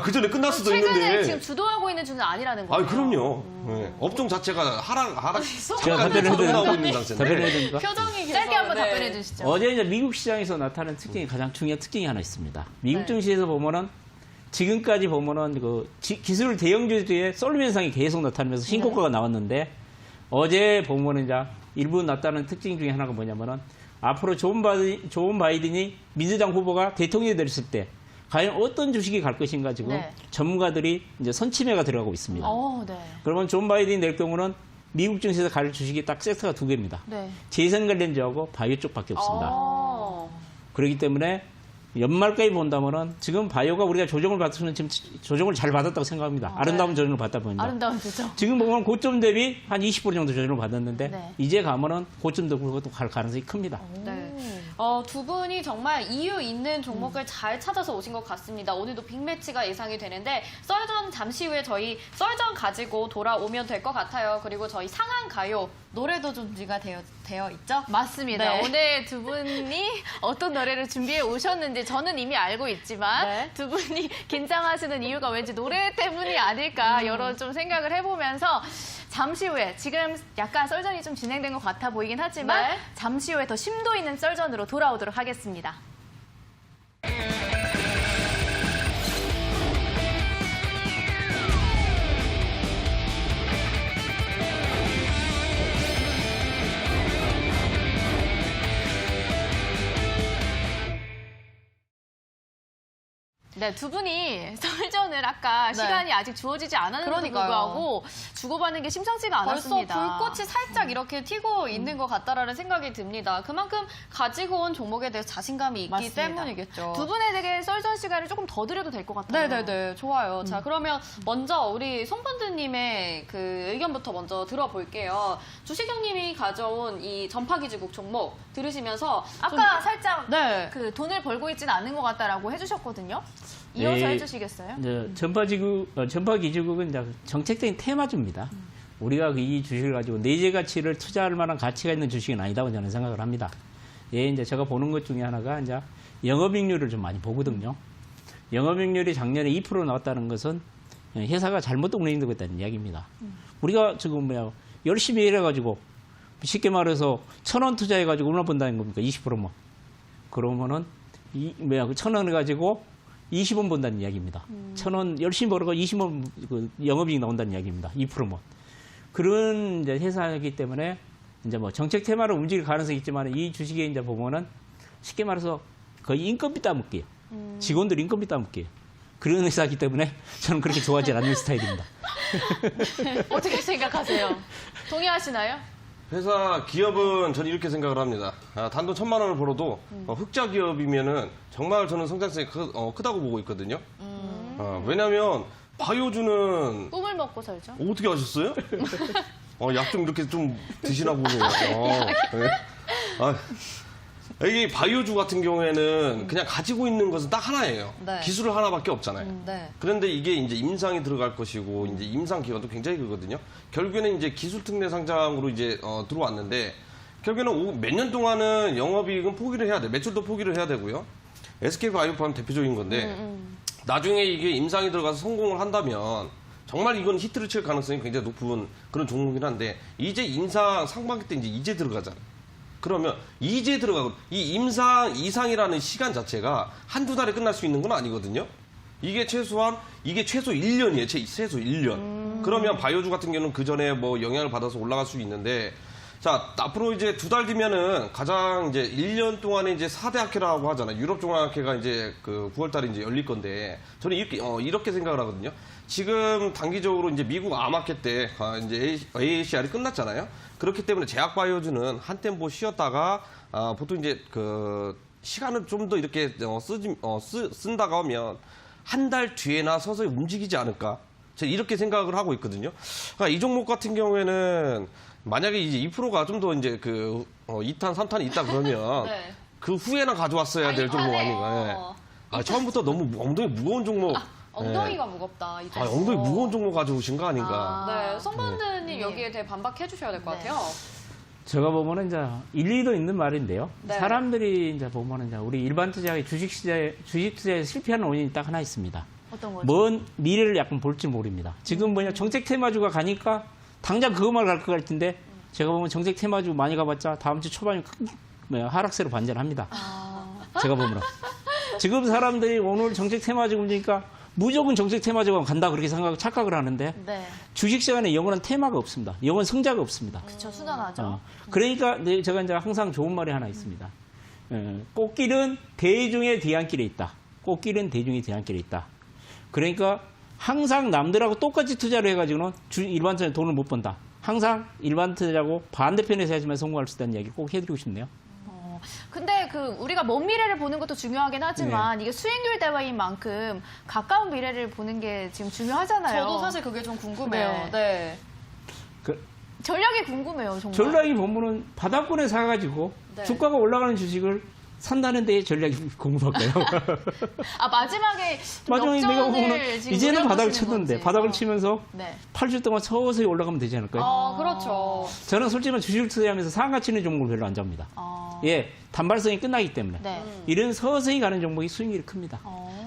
그 전에 끝날 수도 최근에 있는데. 지금 주도하고 있는 주는 아니라는 거예요. 그럼요. 네. 업종 자체가 하락 제가 답변을 해도 나오고 있는 됩니까? 상태인데. 답변을 해도 됩니까? 표정이 계속 짧게 한번 답변해 주시죠. 어제 이제 미국 시장에서 나타난 특징이 가장 중요한 특징이 하나 있습니다. 미국 증시에서 보면은 지금까지 보면은 그 기술 대형주주의 썰림 현상이 계속 나타나면서 신고가가 나왔는데 어제 보면은 이제 일부 나타나는 특징 중에 하나가 뭐냐면은 앞으로 존 바이든이 민주당 후보가 대통령이 됐을 때 과연 어떤 주식이 갈 것인가 지금 네. 전문가들이 이제 선침해가 들어가고 있습니다. 네. 그러면 존 바이든이 될 경우는 미국 증시에서 갈 주식이 딱 섹터가 두 개입니다. 네. 재생 관련주하고 바이오 쪽밖에 없습니다. 어. 그렇기 때문에 연말까지 본다면은 지금 바이오가 우리가 조정을 받으면 지금 조정을 잘 받았다고 생각합니다. 아름다운 조정을 받다 보니까. 아름다운 표정. 지금 보면 고점 대비 한 20% 정도 조정을 받았는데 네. 이제 가면은 고점도 그렇고 또 갈 가능성이 큽니다. 네. 두 분이 정말 이유 있는 종목을 잘 찾아서 오신 것 같습니다. 오늘도 빅매치가 예상이 되는데 썰전 잠시 후에 저희 썰전 가지고 돌아오면 될 것 같아요. 그리고 저희 상한 가요 노래도 준비가 되어 있죠? 맞습니다. 네. 오늘 두 분이 어떤 노래를 준비해 오셨는지 저는 이미 알고 있지만 네. 두 분이 긴장하시는 이유가 왠지 노래 때문이 아닐까 여러 좀 생각을 해보면서 잠시 후에 지금 약간 썰전이 좀 진행된 것 같아 보이긴 하지만 네. 잠시 후에 더 심도 있는 썰전으로 돌아오도록 하겠습니다. 네, 두 분이 썰전을 아까 네. 시간이 아직 주어지지 않았는데도 그러니까요. 불구하고 주고받는 게 심상치가 벌써 않았습니다. 불꽃이 살짝 이렇게 튀고 있는 것 같다라는 생각이 듭니다. 그만큼 가지고 온 종목에 대해서 자신감이 있기 맞습니다. 때문이겠죠. 두 분에게 썰전 시간을 조금 더 드려도 될 것 같아요. 네네네, 좋아요. 자, 그러면 먼저 우리 송펀드님의 그 의견부터 먼저 들어볼게요. 주식형님이 가져온 이 전파기지국 종목 들으시면서 아까 살짝 네. 그 돈을 벌고 있지는 않은 것 같다라고 해주셨거든요. 이어서 네. 해주시겠어요? 전파기지국은 이제 정책적인 테마주입니다. 우리가 이 주식을 가지고 내재 가치를 투자할 만한 가치가 있는 주식은 아니다고 저는 생각을 합니다. 이제 제가 보는 것 중에 하나가 이제 영업이익률을 좀 많이 보거든요. 영업이익률이 작년에 2% 나왔다는 것은 회사가 잘못 운영되고 있다는 이야기입니다. 우리가 지금 열심히 일해가지고 쉽게 말해서 1,000원 투자해가지고 얼마 번다는 겁니까? 20%면. 그러면은 1,000원 가지고 20원 번다는 이야기입니다. 1,000원 열심히 벌어가 20원 그 영업이익 나온다는 이야기입니다. 2%면. 그런 이제 회사이기 때문에 이제 뭐 정책 테마로 움직일 가능성이 있지만 이 주식에 이제 보면은 쉽게 말해서 거의 인건비 따먹기예요. 직원들 인건비 따먹기예요. 그런 회사이기 때문에 저는 그렇게 좋아하지 않는 스타일입니다. 어떻게 생각하세요? 동의하시나요? 회사 기업은 저는 이렇게 생각을 합니다. 단돈 1,000만 원을 벌어도 흑자 기업이면은 정말 저는 성장성이 크다고 보고 있거든요. 왜냐하면 바이오주는 꿈을 먹고 살죠. 어떻게 아셨어요? 약 좀 이렇게 좀 드시나 보네요. 이게 바이오주 같은 경우에는 그냥 가지고 있는 것은 딱 하나예요. 네. 기술 하나밖에 없잖아요. 네. 그런데 이게 이제 임상이 들어갈 것이고 이제 임상 기간도 굉장히 길거든요. 결국에는 이제 기술 특례 상장으로 이제 들어왔는데 결국에는 몇 년 동안은 영업이익은 포기를 해야 돼. 매출도 포기를 해야 되고요. SK 바이오팜 대표적인 건데 나중에 이게 임상이 들어가서 성공을 한다면 정말 이건 히트를 칠 가능성이 굉장히 높은 그런 종목이긴 한데 이제 임상 상반기 때 이제 들어가잖아요. 그러면 이제 들어가고 이 임상 이상이라는 시간 자체가 한두 달에 끝날 수 있는 건 아니거든요. 이게 최소 1년이에요. 최소 1년. 그러면 바이오주 같은 경우는 그 전에 뭐 영향을 받아서 올라갈 수 있는데 자, 앞으로 이제 2달 뒤면은 가장 이제 1년 동안에 이제 4대 학회라고 하잖아요. 유럽 종합학회가 이제 그 9월 달에 이제 열릴 건데 저는 이렇게 생각을 하거든요. 지금 단기적으로 이제 미국 암학회 때 이제 AACR이 끝났잖아요. 그렇기 때문에 제약바이오즈는 한템포 쉬었다가 보통 이제 그 시간을 좀 더 이렇게 쓴다가 하면 한 달 뒤에나 서서히 움직이지 않을까. 제가 이렇게 생각을 하고 있거든요. 그러니까 이 종목 같은 경우에는 만약에 이제 2%가 좀 더 이제 그 2탄, 3탄이 있다 그러면 네. 그 후에나 가져왔어야 될 종목 아닌가. 처음부터 너무 엉덩이 무거운 종목. 엉덩이가 무겁다. 이 종목. 엉덩이 무거운 종목 가져오신 거 아닌가. 네, 송반드님 여기에 대해 반박해 주셔야 될 것 네. 같아요. 제가 보면은 이제 일리도 있는 말인데요. 네. 사람들이 이제 보면은 이제 우리 일반 투자의 주식 투자에 실패하는 원인이 딱 하나 있습니다. 어떤 거죠? 먼 미래를 약간 볼지 모릅니다. 지금 뭐냐 정책 테마주가 가니까 당장 그것만 갈 것 같은데 제가 보면 정책 테마주 많이 가봤자 다음 주 초반에 하락세로 반전합니다. 제가 보면 지금 사람들이 오늘 정책 테마주 움직이니까 무조건 정책 테마주가 간다 그렇게 착각을 하는데 네. 주식시장에 영원한 테마가 없습니다. 영원 성자가 없습니다. 그쵸, 순환하죠. 그러니까 제가 이제 항상 좋은 말이 하나 있습니다. 꽃길은 대중의 뒤안길에 있다. 꽃길은 대중의 뒤안길에 있다. 그러니까 항상 남들하고 똑같이 투자를 해가지고는 일반 투자는 돈을 못 번다. 항상 일반 투자하고 반대편에서 해야지만 성공할 수 있다는 이야기를 꼭 해드리고 싶네요. 근데 우리가 먼 미래를 보는 것도 중요하긴 하지만 이게 수익률 대화인 만큼 가까운 미래를 보는 게 지금 중요하잖아요. 저도 사실 그게 좀 궁금해요. 네. 전략이 궁금해요, 정말. 전략이 보면은 바닥권에 사가지고 네. 주가가 올라가는 주식을 산다는 데에 전략이 궁금할까요? 마지막에 좀 마지막에 내가 역전을 보면 지금 이제는 바닥을 노려보시는 쳤는데 건지. 바닥을 치면서 네. 8주 동안 서서히 올라가면 되지 않을까요? 그렇죠. 저는 솔직히 말해 주식을 투자하면서 상가 치는 종목을 별로 안 좋아합니다. 예, 단발성이 끝나기 때문에. 네. 이런 서서히 가는 종목이 수익률이 큽니다.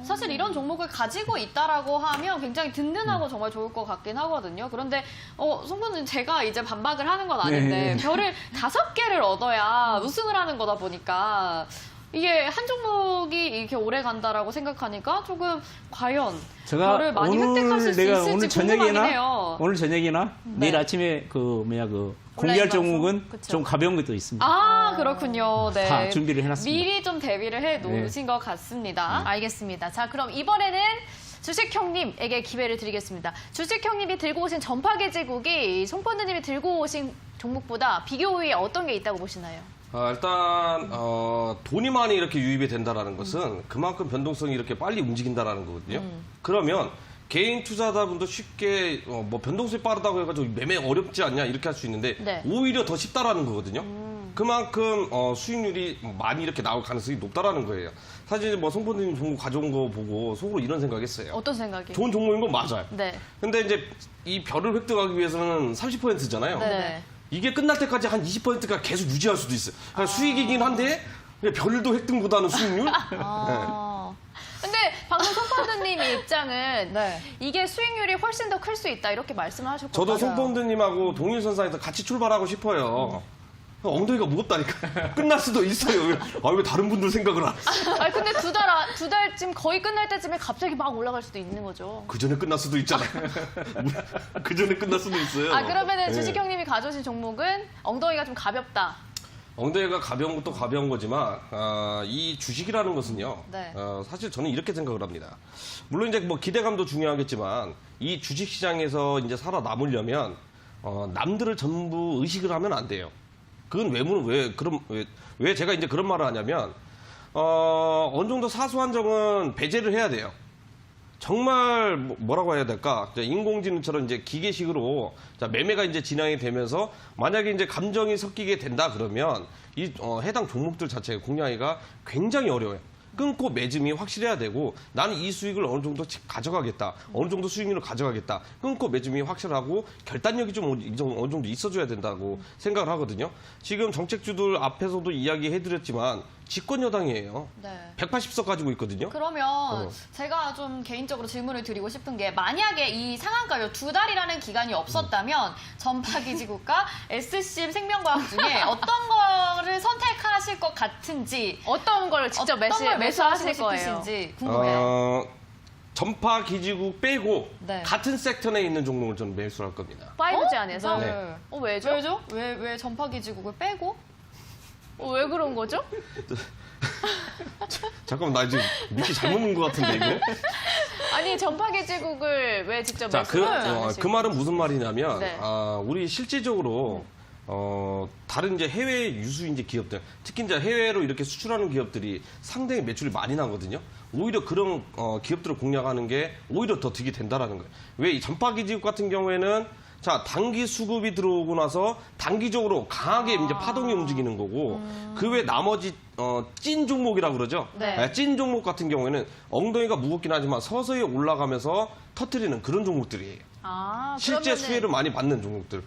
사실 이런 종목을 가지고 있다라고 하면 굉장히 든든하고 정말 좋을 것 같긴 하거든요. 그런데 송반드님 제가 이제 반박을 하는 건 아닌데 네. 별을 5개를 얻어야 우승을 하는 거다 보니까 이게 한 종목이 이렇게 오래 간다라고 생각하니까 조금 과연 제가 별을 많이 오늘 획득하실 수 내가 있을지 오늘 궁금하긴 해요. 오늘 저녁이나 내일 아침에 공개할 종목은 그쵸. 좀 가벼운 것도 있습니다. 그렇군요. 네. 다 준비를 해놨습니다. 미리 좀 대비를 해 놓으신 것 같습니다. 알겠습니다. 자, 그럼 이번에는 주식형님에게 기회를 드리겠습니다. 주식형님이 들고 오신 전파개지국이 송펀드님이 들고 오신 종목보다 비교 우위에 어떤 게 있다고 보시나요? 일단 돈이 많이 이렇게 유입이 된다라는 것은 그만큼 변동성이 이렇게 빨리 움직인다라는 거거든요. 그러면 개인 투자자분도 쉽게 뭐 변동성이 빠르다고 해가지고 매매 어렵지 않냐 이렇게 할 수 있는데 네. 오히려 더 쉽다라는 거거든요. 그만큼 수익률이 많이 이렇게 나올 가능성이 높다라는 거예요. 사실 뭐 송펀드님 종목 가져온 거 보고 속으로 이런 생각했어요. 어떤 생각이요? 좋은 종목인 건 맞아요. 네. 근데 이제 이 별을 획득하기 위해서는 30%잖아요. 네. 이게 끝날 때까지 한 20%가 계속 유지할 수도 있어요. 그러니까 수익이긴 한데 그냥 별도 획득보다는 수익률? 네. 근데 방금 송펀드님의 입장은 네. 이게 수익률이 훨씬 더 클 수 있다 이렇게 말씀을 하셨거든요. 저도 송펀드님하고 동일선상에서 같이 출발하고 싶어요. 엉덩이가 무겁다니까. 끝날 수도 있어요. 왜 다른 분들 생각을 안 하세요? 아니 근데 두 달쯤 거의 끝날 때쯤에 갑자기 막 올라갈 수도 있는 거죠. 그 전에 끝날 수도 있잖아요. 그 전에 끝날 수도 있어요. 그러면은 네. 주식형님이 가져오신 종목은 엉덩이가 좀 가볍다. 엉덩이가 가벼운 것도 가벼운 거지만 이 주식이라는 것은요. 네. 사실 저는 이렇게 생각을 합니다. 물론 이제 뭐 기대감도 중요하겠지만 이 주식 시장에서 이제 살아남으려면 남들을 전부 의식을 하면 안 돼요. 그건 왜 제가 이제 그런 말을 하냐면 어느 정도 사소한 점은 배제를 해야 돼요. 정말 뭐라고 해야 될까? 인공지능처럼 이제 기계식으로 매매가 이제 진행이 되면서 만약에 이제 감정이 섞이게 된다 그러면 이 해당 종목들 자체의 공략이가 굉장히 어려워요. 끊고 매짐이 확실해야 되고 나는 이 수익을 어느 정도 가져가겠다. 어느 정도 수익률을 가져가겠다. 끊고 매짐이 확실하고 결단력이 좀 어느 정도 있어줘야 된다고 생각을 하거든요. 지금 정책주들 앞에서도 이야기해드렸지만 집권 여당이에요. 네. 180석 가지고 있거든요. 그러면 제가 좀 개인적으로 질문을 드리고 싶은 게 만약에 이 상한가 2달이라는 기간이 없었다면 전파기지국과 SCM 생명과학 중에 어떤 거를 선택하실 것 같은지 어떤 걸 직접 어떤 걸 매수하실 매수하시고 거예요? 싶으신지 궁금해요. 전파 기지국 빼고 네. 같은 섹터 내에 있는 종목을 저는 매수할 겁니다. 5G 안에서? 네. 왜죠? 왜죠? 왜 전파기지국을 빼고? 왜 그런 거죠? 잠깐만, 나 지금 미끼 잘못 문 것 같은데, 이거? 아니, 전파기지국을 왜 직접 자, 매수하지 않으시고? 그 말은 무슨 말이냐면, 네. 우리 실질적으로, 다른 이제 해외 유수 이제 기업들, 특히 이제 해외로 이렇게 수출하는 기업들이 상당히 매출이 많이 나거든요. 오히려 그런 기업들을 공략하는 게 오히려 더 득이 된다라는 거예요. 왜 이 전파기지국 같은 경우에는 자, 단기 수급이 들어오고 나서 단기적으로 강하게 이제 파동이 움직이는 거고, 그 외 나머지, 찐 종목이라고 그러죠? 네. 찐 종목 같은 경우에는 엉덩이가 무겁긴 하지만 서서히 올라가면서 터트리는 그런 종목들이에요. 실제 그러면은 수혜를 많이 받는 종목들.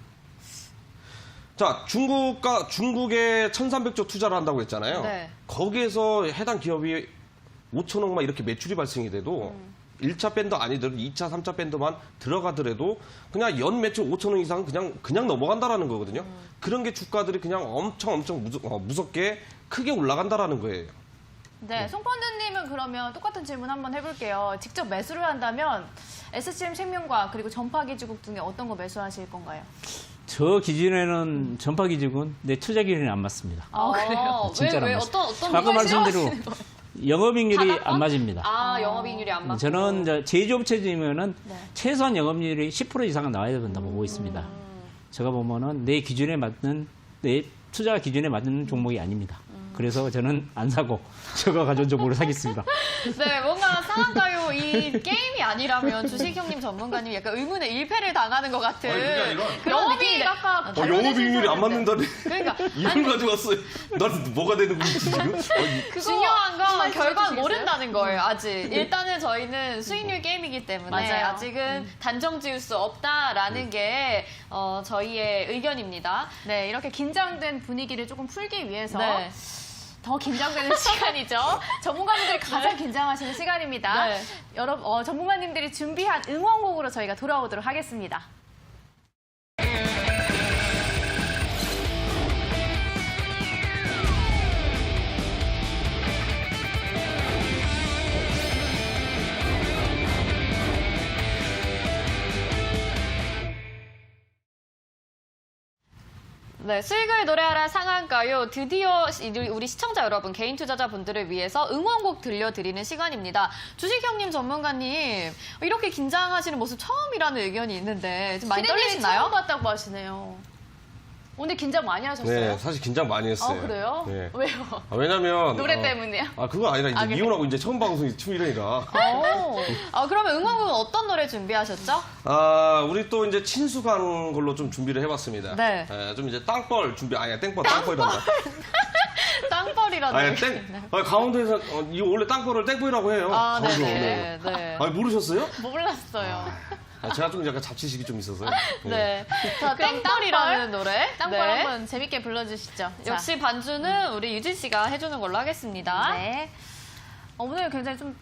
자, 중국에 1,300조 투자를 한다고 했잖아요. 네. 거기에서 해당 기업이 5천억만 이렇게 매출이 발생이 돼도 1차 밴드 아니더라도 2차, 3차 밴드만 들어가더라도 그냥 연 매출 5천억 이상 그냥 넘어간다라는 거거든요. 그런 게 주가들이 그냥 엄청 무섭게 크게 올라간다라는 거예요. 네, 송펀드님은 그러면 똑같은 질문 한번 해볼게요. 직접 매수를 한다면 SCM 생명과 그리고 전파기지국 중에 어떤 거 매수하실 건가요? 저 기준에는 전파기지국은 내 투자 기준에 안 맞습니다. 그래요? 진짜로 왜 안 맞습니다. 어떤 아까 말씀대로 영업이익률이 바닥권? 안 맞습니다. 영업이익률이 안 맞고. 저는 이제 제조업체지면은 최소한 영업이익률이 10% 이상은 나와야 된다고 보고 있습니다. 제가 보면은 내 기준에 맞는 내 투자 기준에 맞는 종목이 아닙니다. 그래서 저는 안 사고 제가 가져온 종목을 사겠습니다. 네, 뭔가 상한가요 이 게임이 아니라면 주식 형님 전문가님 약간 의문의 일패를 당하는 것 같은 아니, 그게 아니라 그런 영업이익 느낌이 아까 영업이익률이 안 맞는다니. 그러니까 이걸 가져왔어요. 난 뭐가 되는 거지 지금? 중요한 건 한번 결과는 해주시겠어요? 모른다는 거예요, 아직. 일단은 저희는 수익률 게임이기 때문에 맞아요. 아직은 단정 지을 수 없다라는 게 저희의 의견입니다. 네, 이렇게 긴장된 분위기를 조금 풀기 위해서 네. 더 긴장되는 시간이죠. 전문가님들이 가장 긴장하시는 시간입니다. 네. 여러분, 전문가님들이 준비한 응원곡으로 저희가 돌아오도록 하겠습니다. 네, 수익을 노래하라 상한가요. 드디어 우리 시청자 여러분, 개인 투자자분들을 위해서 응원곡 들려드리는 시간입니다. 주식 형님 전문가님, 이렇게 긴장하시는 모습 처음이라는 의견이 있는데 좀 많이 피디님이 떨리시나요? 처음 봤다고 하시네요. 오늘 긴장 많이 하셨어요? 네, 사실 긴장 많이 했어요. 그래요? 네. 왜요? 왜냐면 노래 때문이에요? 그거 아니라 이제 그래요? 이혼하고 이제 처음 방송이 춤이라니까. 그러면 응원곡은 어떤 노래 준비하셨죠? 우리 또 이제 친숙한 걸로 좀 준비를 해봤습니다. 네. 좀 이제 땅벌 준비, 땅벌이란다. 땅벌이라는 강원도에서 이거 원래 땅벌을 땡벌이라고 해요. 네네. 네. 모르셨어요? 몰랐어요. 제가 좀 약간 잡지식이 좀 있어서요. 네. 자, 그럼 땅벌이라는 노래. 땅벌 네. 한번 재밌게 불러주시죠. 자. 역시 반주는 우리 유진 씨가 해주는 걸로 하겠습니다. 네. 오늘 굉장히 좀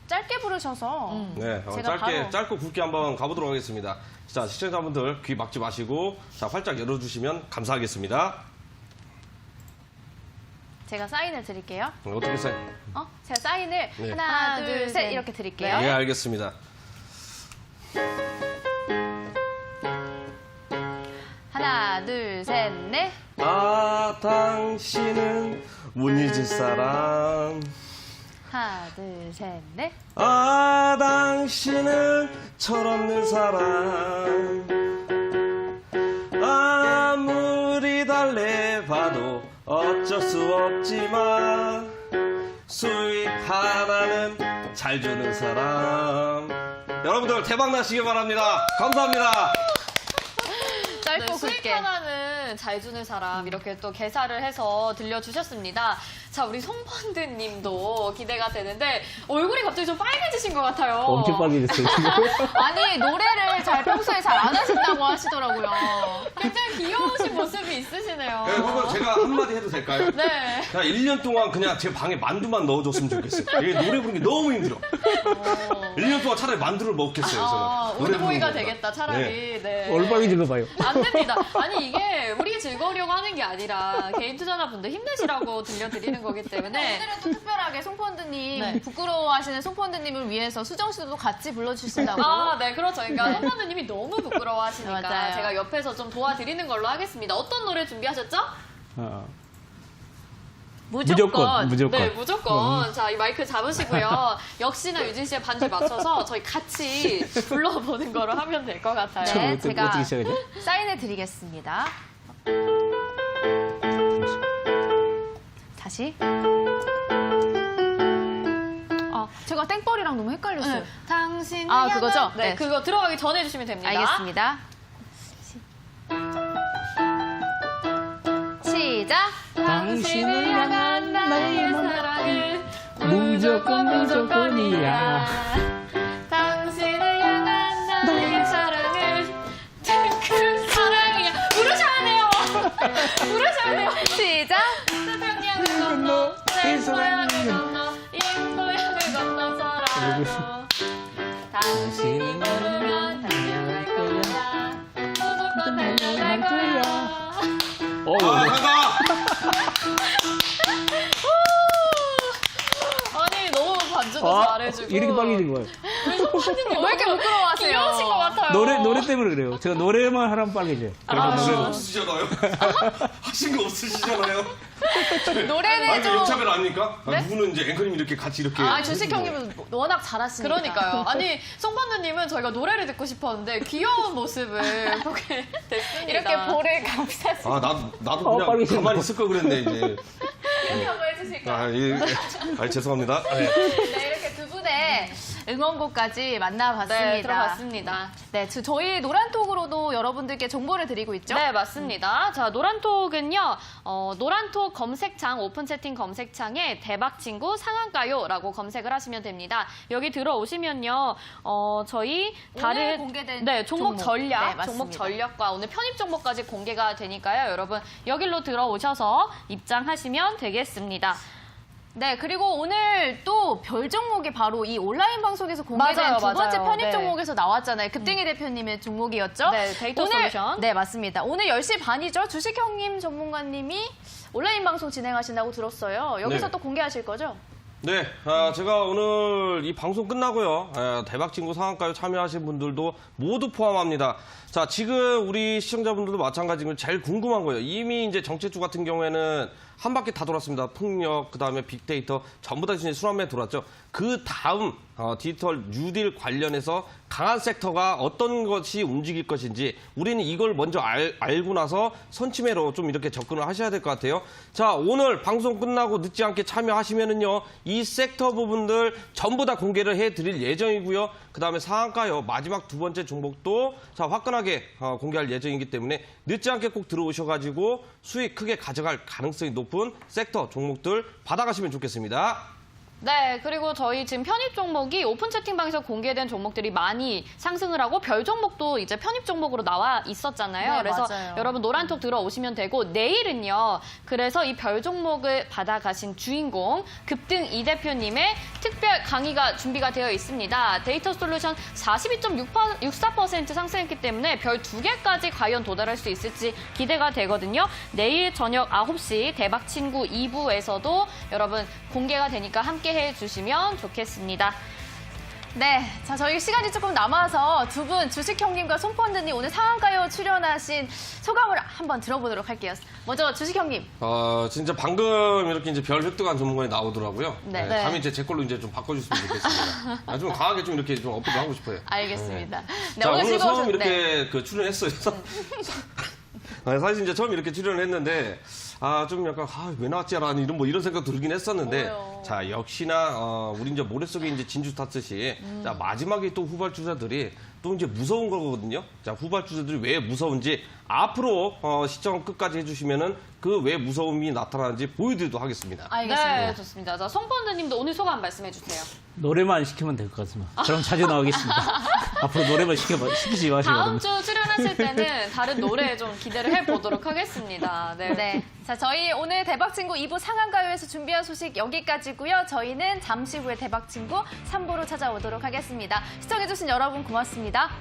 짧게 부르셔서 네, 제가 바로 짧고 굵게 한번 가보도록 하겠습니다. 자, 시청자분들 귀 막지 마시고 자, 활짝 열어주시면 감사하겠습니다. 제가 사인을 드릴게요. 어떻게 써요? 제가 사인을 네. 하나, 둘, 셋 이렇게 드릴게요. 네, 알겠습니다. 하나, 둘, 셋, 넷. 당신은 못 잊을 사람. 하나, 둘, 셋, 넷. 당신은 철없는 사람. 아무리 달래봐도 어쩔 수 없지만 수익 하나는 잘 주는 사람. 여러분들 대박 나시기 바랍니다. 감사합니다. 짧고 수익 굵게. 하나는 잘 주는 사람 이렇게 또 개사를 해서 들려주셨습니다. 자, 우리 송펀드 님도 기대가 되는데 얼굴이 갑자기 좀 빨개지신 것 같아요. 엄청 빨개졌어요, 지금. 아니, 노래를 평소에 잘 안 하신다고 하시더라고요. 굉장히 귀여우신 모습이 있으시네요. 그럼 제가 한마디 해도 될까요? 네. 그냥 1년 동안 그냥 제 방에 만두만 넣어줬으면 좋겠어요. 이게 노래 부르는 게 너무 힘들어. 1년 동안 차라리 만두를 먹겠어요, 저는. 노래 부르는 올드보이가 것보다. 되겠다, 차라리. 네. 얼굴 빨개진 거 봐요. 안 됩니다. 아니 이게 우리 즐거우려고 하는 게 아니라 개인 투자자분들 힘내시라고 들려드리는 거기 때문에 오늘은 또 특별하게 송펀드님 네. 부끄러워하시는 송펀드님을 위해서 수정 씨도 같이 불러주신다고. 아, 네, 그렇죠. 그러니까 송펀드님이 너무 부끄러워하시니까 맞아요. 제가 옆에서 좀 도와드리는 걸로 하겠습니다. 어떤 노래 준비하셨죠? 무조건. 네, 무조건. 자, 이 마이크 잡으시고요. 역시나 유진 씨의 반주 맞춰서 저희 같이 불러보는 거로 하면 될 것 같아요. 네, 어떻게 제가 시작하죠? 사인해 드리겠습니다. 다시. 아, 제가 땡벌이랑 너무 헷갈렸어요. 네. 당신 아, 그거죠? 네, 네. 그거 들어가기 전에 해주시면 됩니다. 알겠습니다. 시작. 당신을 향한 나의 나의 사랑은 무조건이야. 당신을 향한 나의 사랑은 그 사랑이야. 부르셔야 돼요. 부르셔야 돼요. 시작. 태평양을 건너 내 서양을 건너 인도양을 건너 서라고 당신이 걸으면 달려갈 거야. 무조건 달려갈 거야. 간다! 아니 너무 반주도 잘해주고 이렇게 빨개진 거예요. 왜 이렇게 부끄러워하세요? 귀여우신 것 같아요. 노래 때문에 그래요. 제가 노래만 하면 빨개져요. 그래서 하신 거 노래를 없으시잖아요. 하신 거 없으시잖아요. 노래는 아니, 좀. 연차별 아닙니까? 누구는 이제 앵커님 이렇게 같이 이렇게. 아, 주식 형님은 워낙 잘하시니까. 그러니까요. 아니 송펀드님은 저희가 노래를 듣고 싶었는데 귀여운 모습을 보게 됐습니다. 이렇게 볼을 감싸시. 아, 나도 그냥 빨개지는 가만히 거. 있을 걸 그랬네, 이제. 이렇게 한번 해주실까요? 죄송합니다. 네. 네, 이렇게 두 분의 응원곡까지 만나봤습니다. 네, 들어봤습니다. 네, 저희 노란톡으로도 여러분들께 정보를 드리고 있죠? 네, 맞습니다. 자, 노란톡은요, 노란톡 검색창, 오픈 채팅 검색창에 대박친구 상한가요라고 검색을 하시면 됩니다. 여기 들어오시면요, 저희 다른 오늘 공개된 네, 종목 종목. 전략, 네, 맞습니다. 종목 전략과 오늘 편입 종목까지 공개가 되니까요, 여러분 여기로 들어오셔서 입장하시면 되겠습니다. 네, 그리고 오늘 또 별 종목이 바로 이 온라인 방송에서 공개된 맞아요, 두 번째 맞아요. 편입 네. 종목에서 나왔잖아요. 급등이 대표님의 종목이었죠? 네, 데이터 오늘, 솔루션. 네, 맞습니다. 오늘 10시 반이죠? 주식형님 전문가님이 온라인 방송 진행하신다고 들었어요. 여기서 네. 또 공개하실 거죠? 네, 제가 오늘 이 방송 끝나고요. 대박친구 상한가요 참여하신 분들도 모두 포함합니다. 자, 지금 우리 시청자분들도 마찬가지고 제일 궁금한 거예요. 이미 이제 정체주 같은 경우에는 한 바퀴 다 돌았습니다. 풍력, 그다음에 빅데이터 전부 다 순환 매매 돌았죠. 그 다음 디지털 뉴딜 관련해서 강한 섹터가 어떤 것이 움직일 것인지 우리는 이걸 먼저 알고 나서 선취매로 좀 이렇게 접근을 하셔야 될 것 같아요. 자, 오늘 방송 끝나고 늦지 않게 참여하시면은요, 이 섹터 부분들 전부 다 공개를 해드릴 예정이고요. 그다음에 상한가요 마지막 두 번째 종목도 자 화끈하게 공개할 예정이기 때문에 늦지 않게 꼭 들어오셔가지고 수익 크게 가져갈 가능성이 높은 섹터 종목들 받아가시면 좋겠습니다. 네, 그리고 저희 지금 편입 종목이 오픈 채팅방에서 공개된 종목들이 많이 상승을 하고 별 종목도 이제 편입 종목으로 나와 있었잖아요. 네, 그래서 맞아요. 여러분 노란톡 들어오시면 되고 내일은요. 그래서 이 별 종목을 받아가신 주인공 급등 이 대표님의 특별 강의가 준비가 되어 있습니다. 데이터 솔루션 42.64% 상승했기 때문에 별 2개까지 과연 도달할 수 있을지 기대가 되거든요. 내일 저녁 9시 대박친구 2부에서도 여러분 공개가 되니까 함께 해주시면 좋겠습니다. 네, 자 저희 시간이 조금 남아서 두 분 주식형님과 손펀드님 오늘 상한가요 출연하신 소감을 한번 들어보도록 할게요. 먼저 주식형님. 진짜 방금 이렇게 이제 별 획득한 전문가에 나오더라고요. 네. 다음에 이제 제 걸로 이제 좀 바꿔주시면 좋겠습니다. 좀 강하게 좀 이렇게 좀 어필을 하고 싶어요. 알겠습니다. 네, 자, 오늘 즐거우셨- 처음 이렇게 네. 그 출연했어요. 사실 이제 처음 이렇게 출연을 했는데 좀 약간 왜 나왔지라는 이런 생각 들긴 했었는데 뭐요? 자 역시나 우리 이제 모래속에 이제 진주 탔듯이 자 마지막에 또 후발주자들이 또 이제 무서운 거거든요. 자 후발주자들이 왜 무서운지 앞으로 시청 끝까지 해주시면은 그 왜 무서움이 나타나는지 보여드리도록 하겠습니다. 알겠습니다. 네, 좋습니다. 자, 송펀드님도 오늘 소감 말씀해 주세요. 노래만 시키면 될 것 같습니다. 그럼 자주 나오겠습니다. 앞으로 노래만 시키지 마시고. 다음 주 출연하실 때는 다른 노래 좀 기대를 해보도록 하겠습니다. 네. 네. 자, 저희 오늘 대박친구 2부 상한가요에서 준비한 소식 여기까지고요. 저희는 잠시 후에 대박친구 3부로 찾아오도록 하겠습니다. 시청해주신 여러분 고맙습니다.